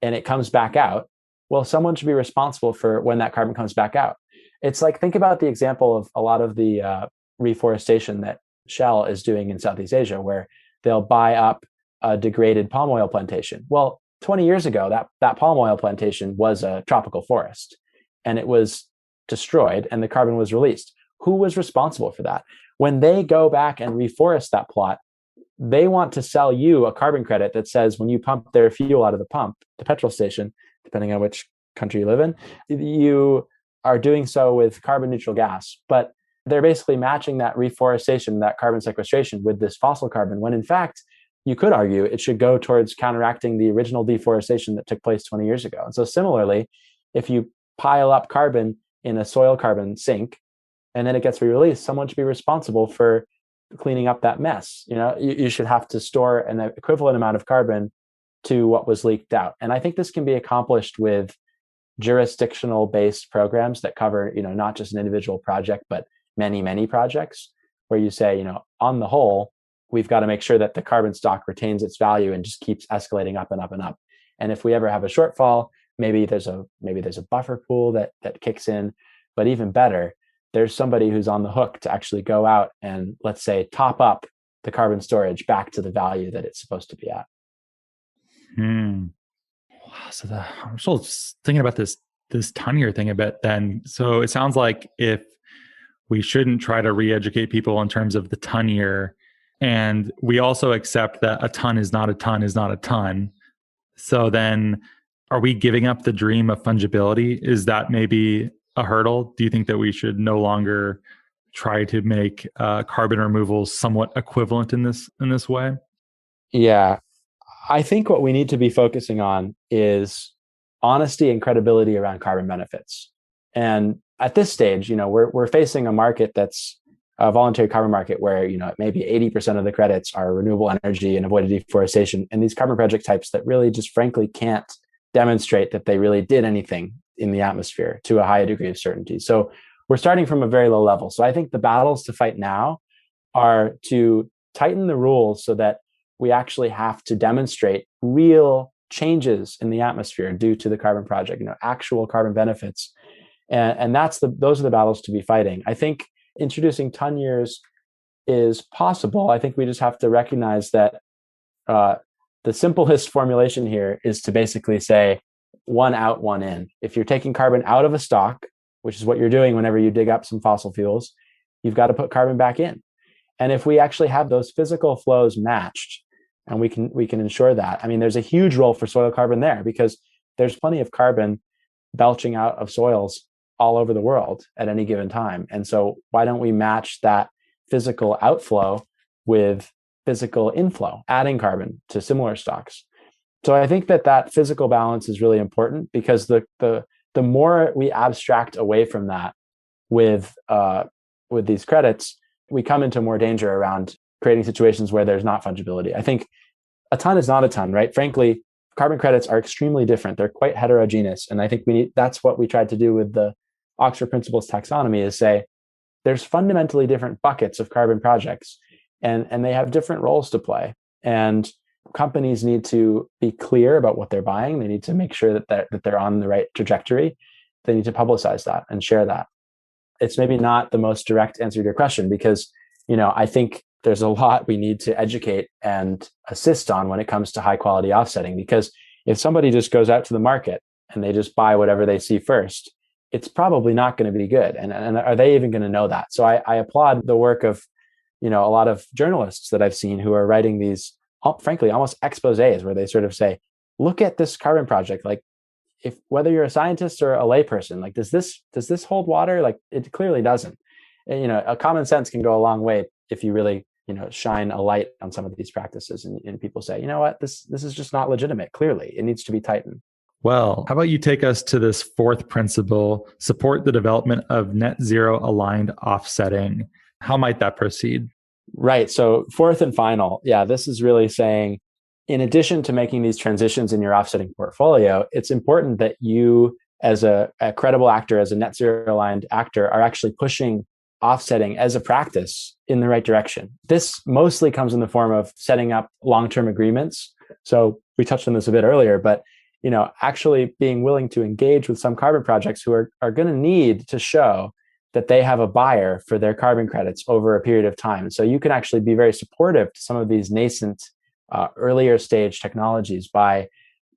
and it comes back out, well, someone should be responsible for when that carbon comes back out. It's like, think about the example of a lot of the reforestation that Shell is doing in Southeast Asia, where they'll buy up a degraded palm oil plantation. Well, 20 years ago, that palm oil plantation was a tropical forest, and it was destroyed and the carbon was released. Who was responsible for that? When they go back and reforest that plot, they want to sell you a carbon credit that says when you pump their fuel out of the pump, the petrol station, depending on which country you live in, you are doing so with carbon neutral gas. But they're basically matching that reforestation, that carbon sequestration with this fossil carbon, when in fact, you could argue it should go towards counteracting the original deforestation that took place 20 years ago. And so similarly, if you pile up carbon in a soil carbon sink and then it gets re-released, someone should be responsible for cleaning up that mess. You should have to store an equivalent amount of carbon to what was leaked out. And I think this can be accomplished with jurisdictional based programs that cover, not just an individual project, but many, many projects, where you say, on the whole, we've got to make sure that the carbon stock retains its value and just keeps escalating up and up and up. And if we ever have a shortfall, maybe there's a buffer pool that kicks in. But even better, there's somebody who's on the hook to actually go out and, let's say, top up the carbon storage back to the value that it's supposed to be at. Wow, so I'm still thinking about this ton year thing a bit then. So it sounds like if we shouldn't try to re-educate people in terms of the ton year, and we also accept that a ton is not a ton is not a ton. So then are we giving up the dream of fungibility? Is that maybe a hurdle? Do you think that we should no longer try to make carbon removals somewhat equivalent in this way? Yeah, I think what we need to be focusing on is honesty and credibility around carbon benefits. And at this stage, we're facing a market that's a voluntary carbon market where, maybe 80% of the credits are renewable energy and avoided deforestation, and these carbon project types that really just frankly can't demonstrate that they really did anything in the atmosphere to a high degree of certainty. So we're starting from a very low level. So I think the battles to fight now are to tighten the rules so that we actually have to demonstrate real changes in the atmosphere due to the carbon project, actual carbon benefits. And those are the battles to be fighting. I think introducing ton years is possible. I think we just have to recognize that the simplest formulation here is to basically say one out, one in. If you're taking carbon out of a stock, which is what you're doing whenever you dig up some fossil fuels, you've got to put carbon back in. And if we actually have those physical flows matched, and we can ensure that, there's a huge role for soil carbon there, because there's plenty of carbon belching out of soils all over the world at any given time. And so why don't we match that physical outflow with physical inflow, adding carbon to similar stocks? So I think that physical balance is really important, because the more we abstract away from that with these credits, we come into more danger around creating situations where there's not fungibility. I think a ton is not a ton, right? Frankly, carbon credits are extremely different. They're quite heterogeneous. And I think that's what we tried to do with the Oxford Principles taxonomy, is say there's fundamentally different buckets of carbon projects, and they have different roles to play. And companies need to be clear about what they're buying. They need to make sure that they're on the right trajectory. They need to publicize that and share that. It's maybe not the most direct answer to your question, because I think there's a lot we need to educate and assist on when it comes to high quality offsetting. Because if somebody just goes out to the market and they just buy whatever they see first, it's probably not going to be good. And are they even going to know that? So I applaud the work of, a lot of journalists that I've seen who are writing these, frankly, almost exposés, where they sort of say, look at this carbon project. Like, if whether you're a scientist or a layperson, like, does this hold water? Like, it clearly doesn't. And, a common sense can go a long way if you really, shine a light on some of these practices, and people say, you know what, this is just not legitimate. Clearly, it needs to be tightened. Well, how about you take us to this fourth principle, support the development of net zero aligned offsetting? How might that proceed? Right. So fourth and final, this is really saying, in addition to making these transitions in your offsetting portfolio, it's important that you, as a credible actor, as a net zero aligned actor, are actually pushing offsetting as a practice in the right direction. This mostly comes in the form of setting up long-term agreements. So we touched on this a bit earlier, but actually being willing to engage with some carbon projects who are going to need to show that they have a buyer for their carbon credits over a period of time. So you can actually be very supportive to some of these nascent, earlier stage technologies by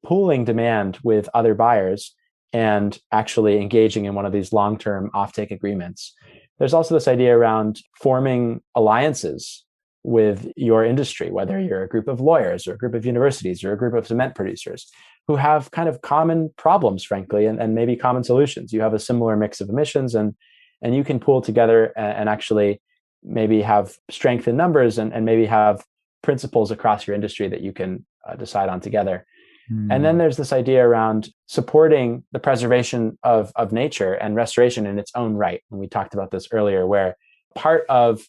pooling demand with other buyers and actually engaging in one of these long-term offtake agreements. There's also this idea around forming alliances with your industry, whether you're a group of lawyers or a group of universities or a group of cement producers who have kind of common problems, frankly, and maybe common solutions. You have a similar mix of emissions, and you can pool together and actually maybe have strength in numbers and maybe have principles across your industry that you can decide on together. And then there's this idea around supporting the preservation of nature and restoration in its own right. And we talked about this earlier, where part of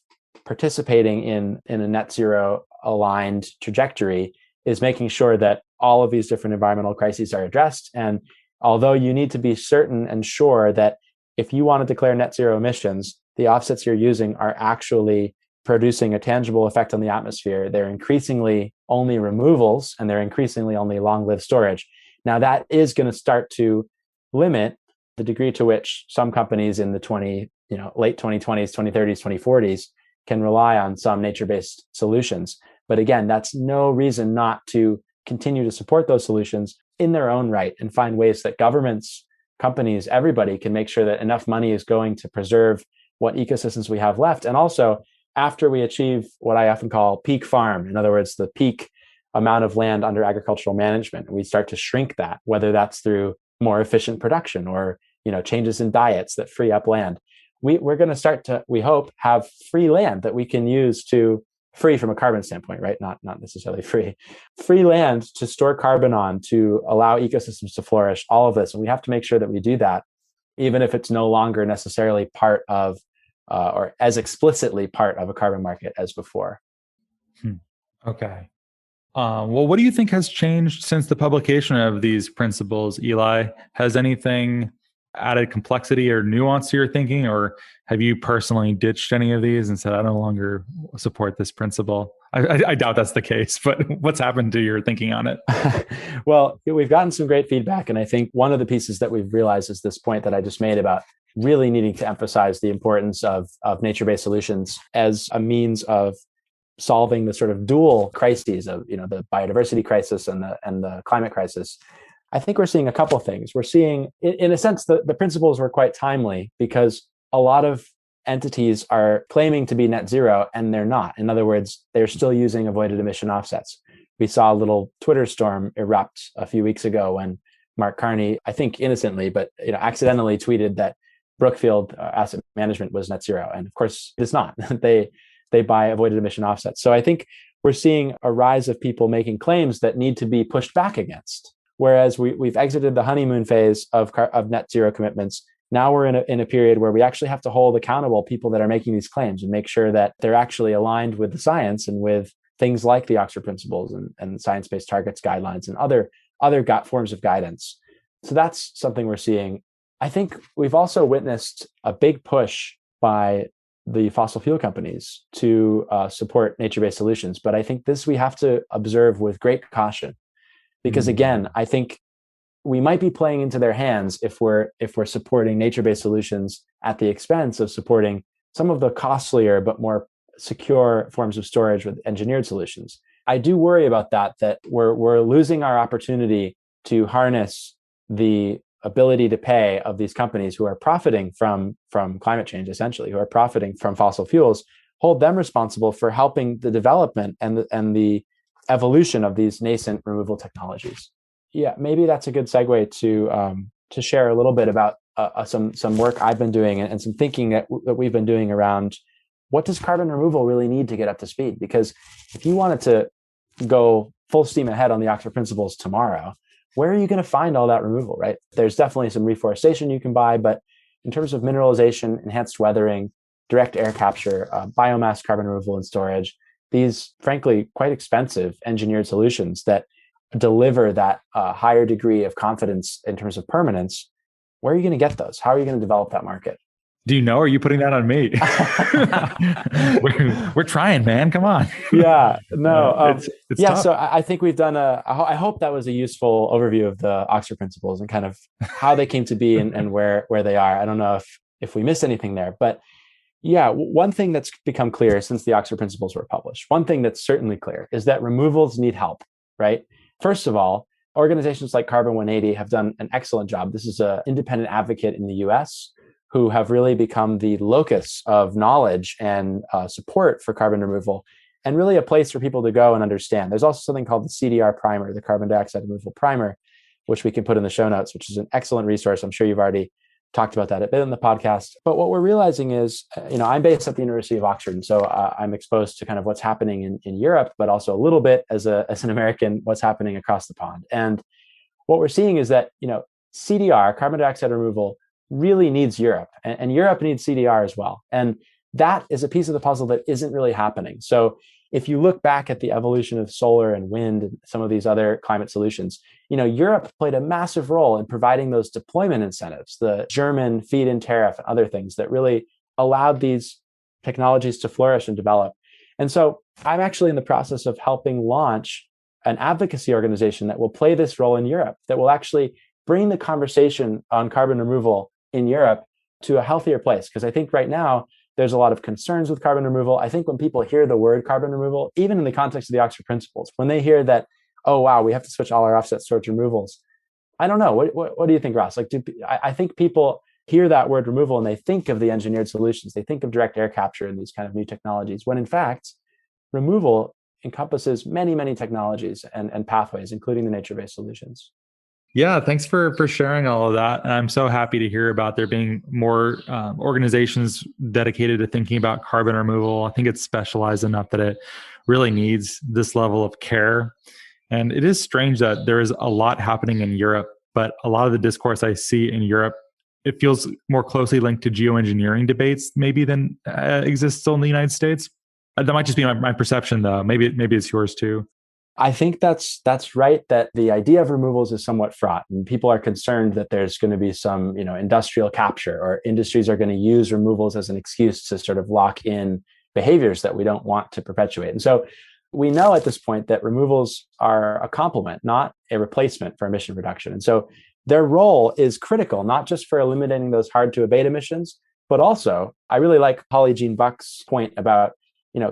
participating in a net zero aligned trajectory is making sure that all of these different environmental crises are addressed. And although you need to be certain and sure that if you want to declare net zero emissions, the offsets you're using are actually producing a tangible effect on the atmosphere, they're increasingly only removals and they're increasingly only long-lived storage. Now that is going to start to limit the degree to which some companies in the late 2020s, 2030s, 2040s can rely on some nature-based solutions. But again, that's no reason not to continue to support those solutions in their own right and find ways that governments, companies, everybody can make sure that enough money is going to preserve what ecosystems we have left. And also, after we achieve what I often call peak farm, in other words, the peak amount of land under agricultural management, we start to shrink that, whether that's through more efficient production or changes in diets that free up land. We're going to start to, we hope, have free land that we can use to, free from a carbon standpoint, right? Not necessarily free land to store carbon on, to allow ecosystems to flourish, all of this. And we have to make sure that we do that, even if it's no longer necessarily part of or as explicitly part of a carbon market as before. Okay. Well, what do you think has changed since the publication of these principles, Eli? Has anything added complexity or nuance to your thinking, or have you personally ditched any of these and said, I no longer support this principle? I doubt that's the case, but what's happened to your thinking on it? Well, we've gotten some great feedback. And I think one of the pieces that we've realized is this point that I just made about really needing to emphasize the importance of nature-based solutions as a means of solving the sort of dual crises of the biodiversity crisis and the climate crisis. I think we're seeing a couple of things. We're seeing, in a sense, the principles were quite timely because a lot of entities are claiming to be net zero and they're not. In other words, they're still using avoided emission offsets. We saw a little Twitter storm erupt a few weeks ago when Mark Carney, I think innocently, but accidentally tweeted that Brookfield Asset Management was net zero. And of course, it's not. They buy avoided emission offsets. So I think we're seeing a rise of people making claims that need to be pushed back against. Whereas we've exited the honeymoon phase of net zero commitments. Now we're in a period where we actually have to hold accountable people that are making these claims and make sure that they're actually aligned with the science and with things like the Oxford Principles and science-based targets guidelines and other forms of guidance. So that's something we're seeing. I think we've also witnessed a big push by the fossil fuel companies to support nature-based solutions. But I think this we have to observe with great caution. Because again, I think we might be playing into their hands if we're supporting nature-based solutions at the expense of supporting some of the costlier but more secure forms of storage with engineered solutions. I do worry about that we're losing our opportunity to harness the ability to pay of these companies who are profiting from climate change, essentially, who are profiting from fossil fuels, hold them responsible for helping the development and the evolution of these nascent removal technologies. Yeah, maybe that's a good segue to share a little bit about some work I've been doing and some thinking that we've been doing around what does carbon removal really need to get up to speed? Because if you wanted to go full steam ahead on the Oxford Principles tomorrow, where are you going to find all that removal, right? There's definitely some reforestation you can buy, but in terms of mineralization, enhanced weathering, direct air capture, biomass carbon removal and storage, these, frankly, quite expensive engineered solutions that deliver that higher degree of confidence in terms of permanence, where are you going to get those? How are you going to develop that market? Do you know? Or are you putting that on me? we're trying, man. Come on. Yeah, no. It's yeah, tough. so I think we've done I hope that was a useful overview of the Oxford Principles and kind of how they came to be and where they are. I don't know if we missed anything there, but yeah, one thing that's become clear since the Oxford Principles were published, one thing that's certainly clear is that removals need help, right? First of all, organizations like Carbon 180 have done an excellent job. This is an independent advocate in the US who have really become the locus of knowledge and support for carbon removal and really a place for people to go and understand. There's also something called the CDR primer, the carbon dioxide removal primer, which we can put in the show notes, which is an excellent resource. I'm sure you've already talked about that a bit in the podcast. But what we're realizing is, I'm based at the University of Oxford, and so I'm exposed to kind of what's happening in Europe, but also a little bit as an American, what's happening across the pond. And what we're seeing is that, CDR, carbon dioxide removal, really needs Europe, and Europe needs CDR as well. And that is a piece of the puzzle that isn't really happening. So if you look back at the evolution of solar and wind and some of these other climate solutions, Europe played a massive role in providing those deployment incentives, the German feed-in tariff and other things that really allowed these technologies to flourish and develop. And so I'm actually in the process of helping launch an advocacy organization that will play this role in Europe, that will actually bring the conversation on carbon removal in Europe to a healthier place. Because I think right now, there's a lot of concerns with carbon removal. I think when people hear the word carbon removal, even in the context of the Oxford Principles, when they hear that, oh, wow, we have to switch all our offsets towards removals. I don't know. What do you think, Ross? I think people hear that word removal and they think of the engineered solutions. They think of direct air capture and these kind of new technologies, when in fact, removal encompasses many, many technologies and pathways, including the nature-based solutions. Yeah, thanks for sharing all of that. And I'm so happy to hear about there being more organizations dedicated to thinking about carbon removal. I think it's specialized enough that it really needs this level of care. And it is strange that there is a lot happening in Europe, but a lot of the discourse I see in Europe, it feels more closely linked to geoengineering debates maybe than exists still in the United States. That might just be my perception, though. Maybe it's yours too. I think that's right, that the idea of removals is somewhat fraught, and people are concerned that there's going to be some, industrial capture, or industries are going to use removals as an excuse to sort of lock in behaviors that we don't want to perpetuate. And so we know at this point that removals are a complement, not a replacement for emission reduction. And so their role is critical, not just for eliminating those hard to abate emissions, but also, I really like Holly Jean Buck's point about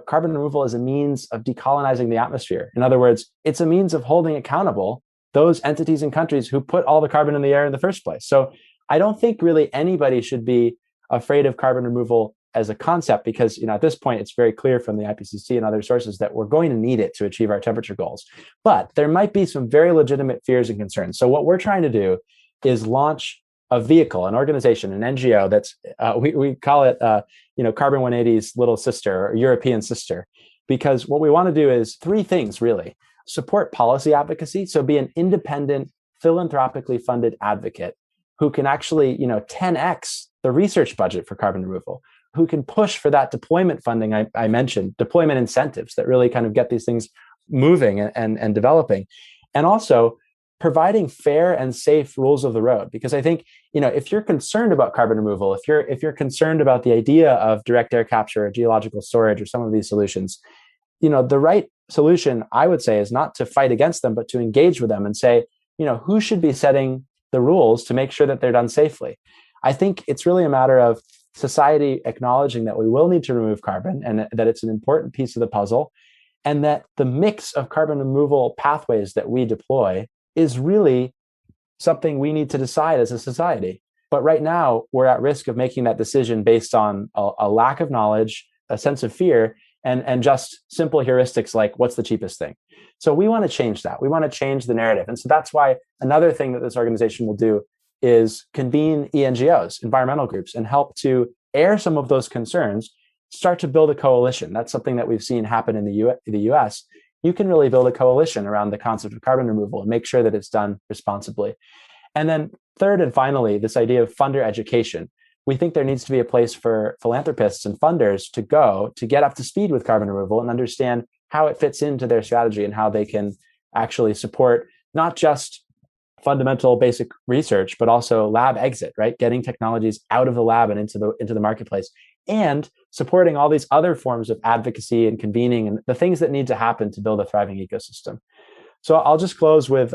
carbon removal is a means of decolonizing the atmosphere. In other words, it's a means of holding accountable those entities and countries who put all the carbon in the air in the first place. So I don't think really anybody should be afraid of carbon removal as a concept, because at this point, it's very clear from the IPCC and other sources that we're going to need it to achieve our temperature goals. But there might be some very legitimate fears and concerns. So what we're trying to do is launch a vehicle, an organization, an NGO that's, we call it, Carbon 180's little sister or European sister, because what we want to do is three things, really. Support policy advocacy, so be an independent, philanthropically funded advocate who can actually, 10x the research budget for carbon removal, who can push for that deployment funding I mentioned, deployment incentives that really kind of get these things moving and developing, and also providing fair and safe rules of the road. Because I think, if you're concerned about carbon removal, if you're concerned about the idea of direct air capture or geological storage or some of these solutions, the right solution, I would say, is not to fight against them, but to engage with them and say, who should be setting the rules to make sure that they're done safely. I think it's really a matter of society acknowledging that we will need to remove carbon and that it's an important piece of the puzzle, and that the mix of carbon removal pathways that we deploy is really something we need to decide as a society. But right now, we're at risk of making that decision based on a lack of knowledge, a sense of fear, and just simple heuristics like what's the cheapest thing. So we want to change that. We want to change the narrative. And so that's why another thing that this organization will do is convene ENGOs, environmental groups, and help to air some of those concerns, start to build a coalition. That's something that we've seen happen in the US. You can really build a coalition around the concept of carbon removal and make sure that it's done responsibly. And then third and finally, this idea of funder education. We think there needs to be a place for philanthropists and funders to go to get up to speed with carbon removal and understand how it fits into their strategy and how they can actually support not just fundamental basic research, but also lab exit, right? Getting technologies out of the lab and into the marketplace, and supporting all these other forms of advocacy and convening and the things that need to happen to build a thriving ecosystem. So I'll just close with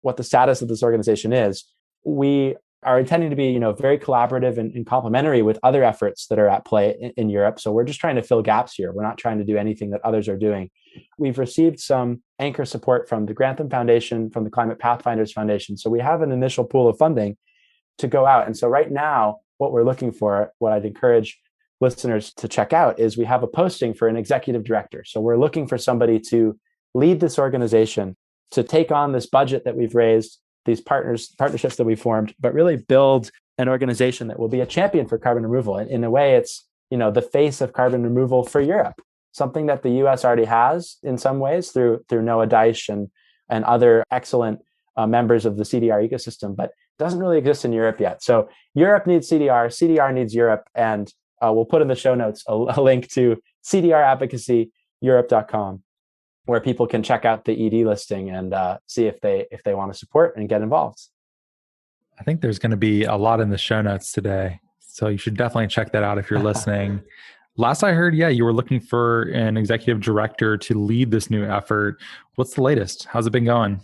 what the status of this organization is. We are intending to be, very collaborative and complementary with other efforts that are at play in Europe. So we're just trying to fill gaps here. We're not trying to do anything that others are doing. We've received some anchor support from the Grantham Foundation, from the Climate Pathfinders Foundation. So we have an initial pool of funding to go out. And so right now, what we're looking for, what I'd encourage listeners to check out, is we have a posting for an executive director. So we're looking for somebody to lead this organization, to take on this budget that we've raised, these partnerships that we formed, but really build an organization that will be a champion for carbon removal. And in a way, it's, the face of carbon removal for Europe, something that the US already has in some ways through Noah Deich and other excellent members of the CDR ecosystem, but doesn't really exist in Europe yet. So Europe needs CDR, CDR needs Europe, and we'll put in the show notes a link to cdradvocacyeurope.com, where people can check out the ED listing and see if they want to support and get involved. I think there's going to be a lot in the show notes today, so you should definitely check that out if you're listening. Last I heard, you were looking for an executive director to lead this new effort. What's the latest? How's it been going?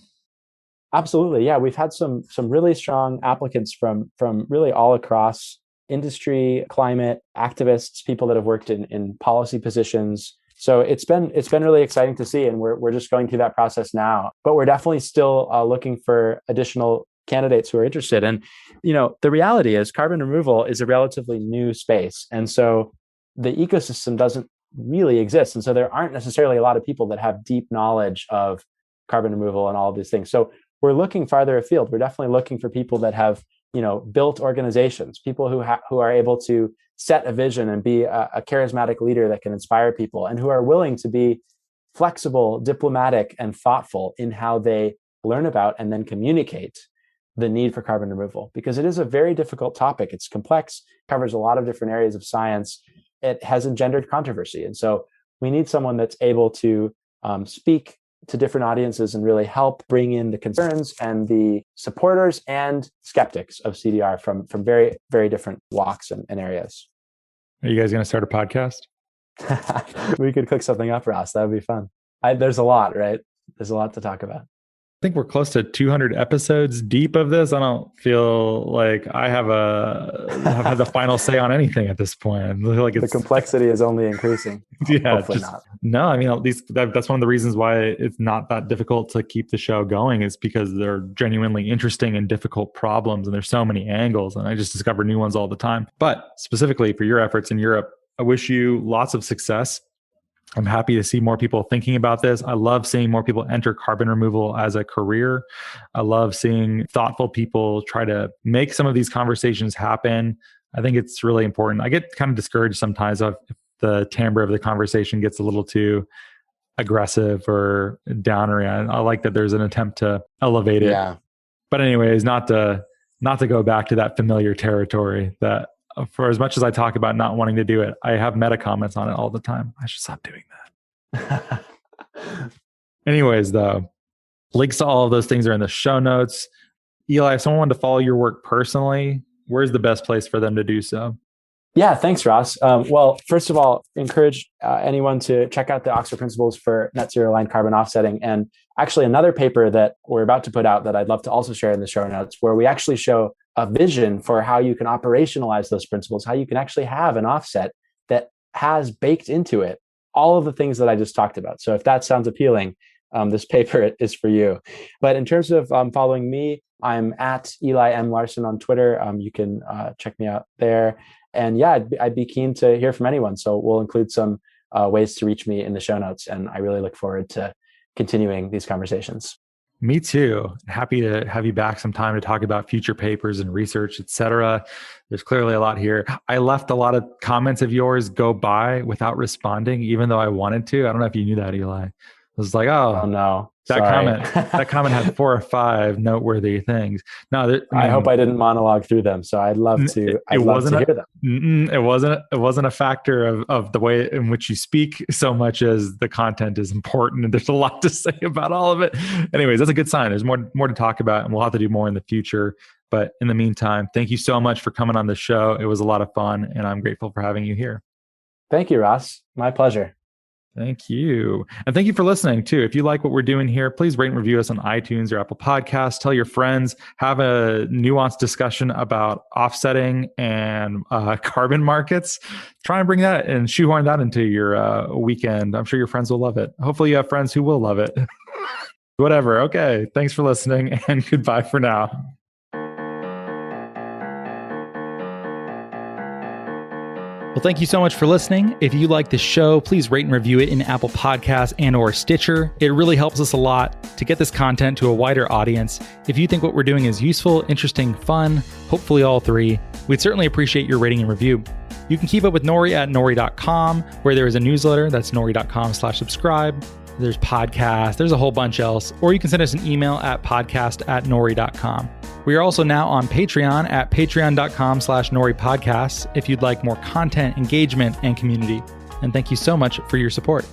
Absolutely. Yeah, we've had some really strong applicants from really all across industry, climate, activists, people that have worked in policy positions. So it's been really exciting to see, and we're just going through that process now. But we're definitely still looking for additional candidates who are interested. And the reality is, carbon removal is a relatively new space, and so the ecosystem doesn't really exist, and so there aren't necessarily a lot of people that have deep knowledge of carbon removal and all of these things. So we're looking farther afield. We're definitely looking for people that have built organizations, people who are able to set a vision and be a charismatic leader that can inspire people, and who are willing to be flexible, diplomatic, and thoughtful in how they learn about and then communicate the need for carbon removal, because it is a very difficult topic. It's complex, covers a lot of different areas of science. It has engendered controversy. And so we need someone that's able to speak to different audiences and really help bring in the concerns and the supporters and skeptics of CDR from very, very different walks and areas. Are you guys going to start a podcast? We could cook something up, Ross. That would be fun. There's a lot, right? There's a lot to talk about. I think we're close to 200 episodes deep of this. I don't feel like I have had the final say on anything at this point. Like the complexity is only increasing. Yeah, hopefully not. No, I mean, at least that's one of the reasons why it's not that difficult to keep the show going, is because they're genuinely interesting and difficult problems, and there's so many angles, and I just discover new ones all the time. But specifically for your efforts in Europe, I wish you lots of success. I'm happy to see more people thinking about this. I love seeing more people enter carbon removal as a career. I love seeing thoughtful people try to make some of these conversations happen. I think it's really important. I get kind of discouraged sometimes if the timbre of the conversation gets a little too aggressive or downery. I like that there's an attempt to elevate it. Yeah. But anyways, not to go back to that familiar territory that, for as much as I talk about not wanting to do it, I have meta comments on it all the time. I should stop doing that. Anyways, though, links to all of those things are in the show notes. Eli, if someone wanted to follow your work personally, where's the best place for them to do so? Yeah, thanks, Ross. Well, first of all, encourage anyone to check out the Oxford Principles for Net Zero Aligned Carbon Offsetting. And actually another paper that we're about to put out that I'd love to also share in the show notes, where we actually show a vision for how you can operationalize those principles, how you can actually have an offset that has baked into it all of the things that I just talked about. So if that sounds appealing, this paper is for you. But in terms of following me, I'm at Eli M. Larson on Twitter. You can check me out there. And yeah, I'd be keen to hear from anyone. So we'll include some ways to reach me in the show notes. And I really look forward to continuing these conversations. Me too. Happy to have you back sometime to talk about future papers and research, et cetera. There's clearly a lot here. I left a lot of comments of yours go by without responding, even though I wanted to. I don't know if you knew that, Eli. I was like, oh no. That comment had 4 or 5 noteworthy things. No, I hope I didn't monologue through them. So I'd love to. I'd love to hear them. It wasn't a factor of the way in which you speak so much as the content is important, and there's a lot to say about all of it. Anyways, that's a good sign. There's more to talk about, and we'll have to do more in the future. But in the meantime, thank you so much for coming on the show. It was a lot of fun, and I'm grateful for having you here. Thank you, Ross. My pleasure. Thank you. And thank you for listening too. If you like what we're doing here, please rate and review us on iTunes or Apple Podcasts. Tell your friends, have a nuanced discussion about offsetting and carbon markets. Try and bring that and shoehorn that into your weekend. I'm sure your friends will love it. Hopefully you have friends who will love it. Whatever. Okay. Thanks for listening, and goodbye for now. Well, thank you so much for listening. If you like the show, please rate and review it in Apple Podcasts and or Stitcher. It really helps us a lot to get this content to a wider audience. If you think what we're doing is useful, interesting, fun, hopefully all 3, we'd certainly appreciate your rating and review. You can keep up with Nori at nori.com, where there is a newsletter. That's nori.com/subscribe. There's podcasts, there's a whole bunch else, or you can send us an email at podcast@nori.com. We are also now on Patreon at patreon.com/NoriPodcasts if you'd like more content, engagement, and community. And thank you so much for your support.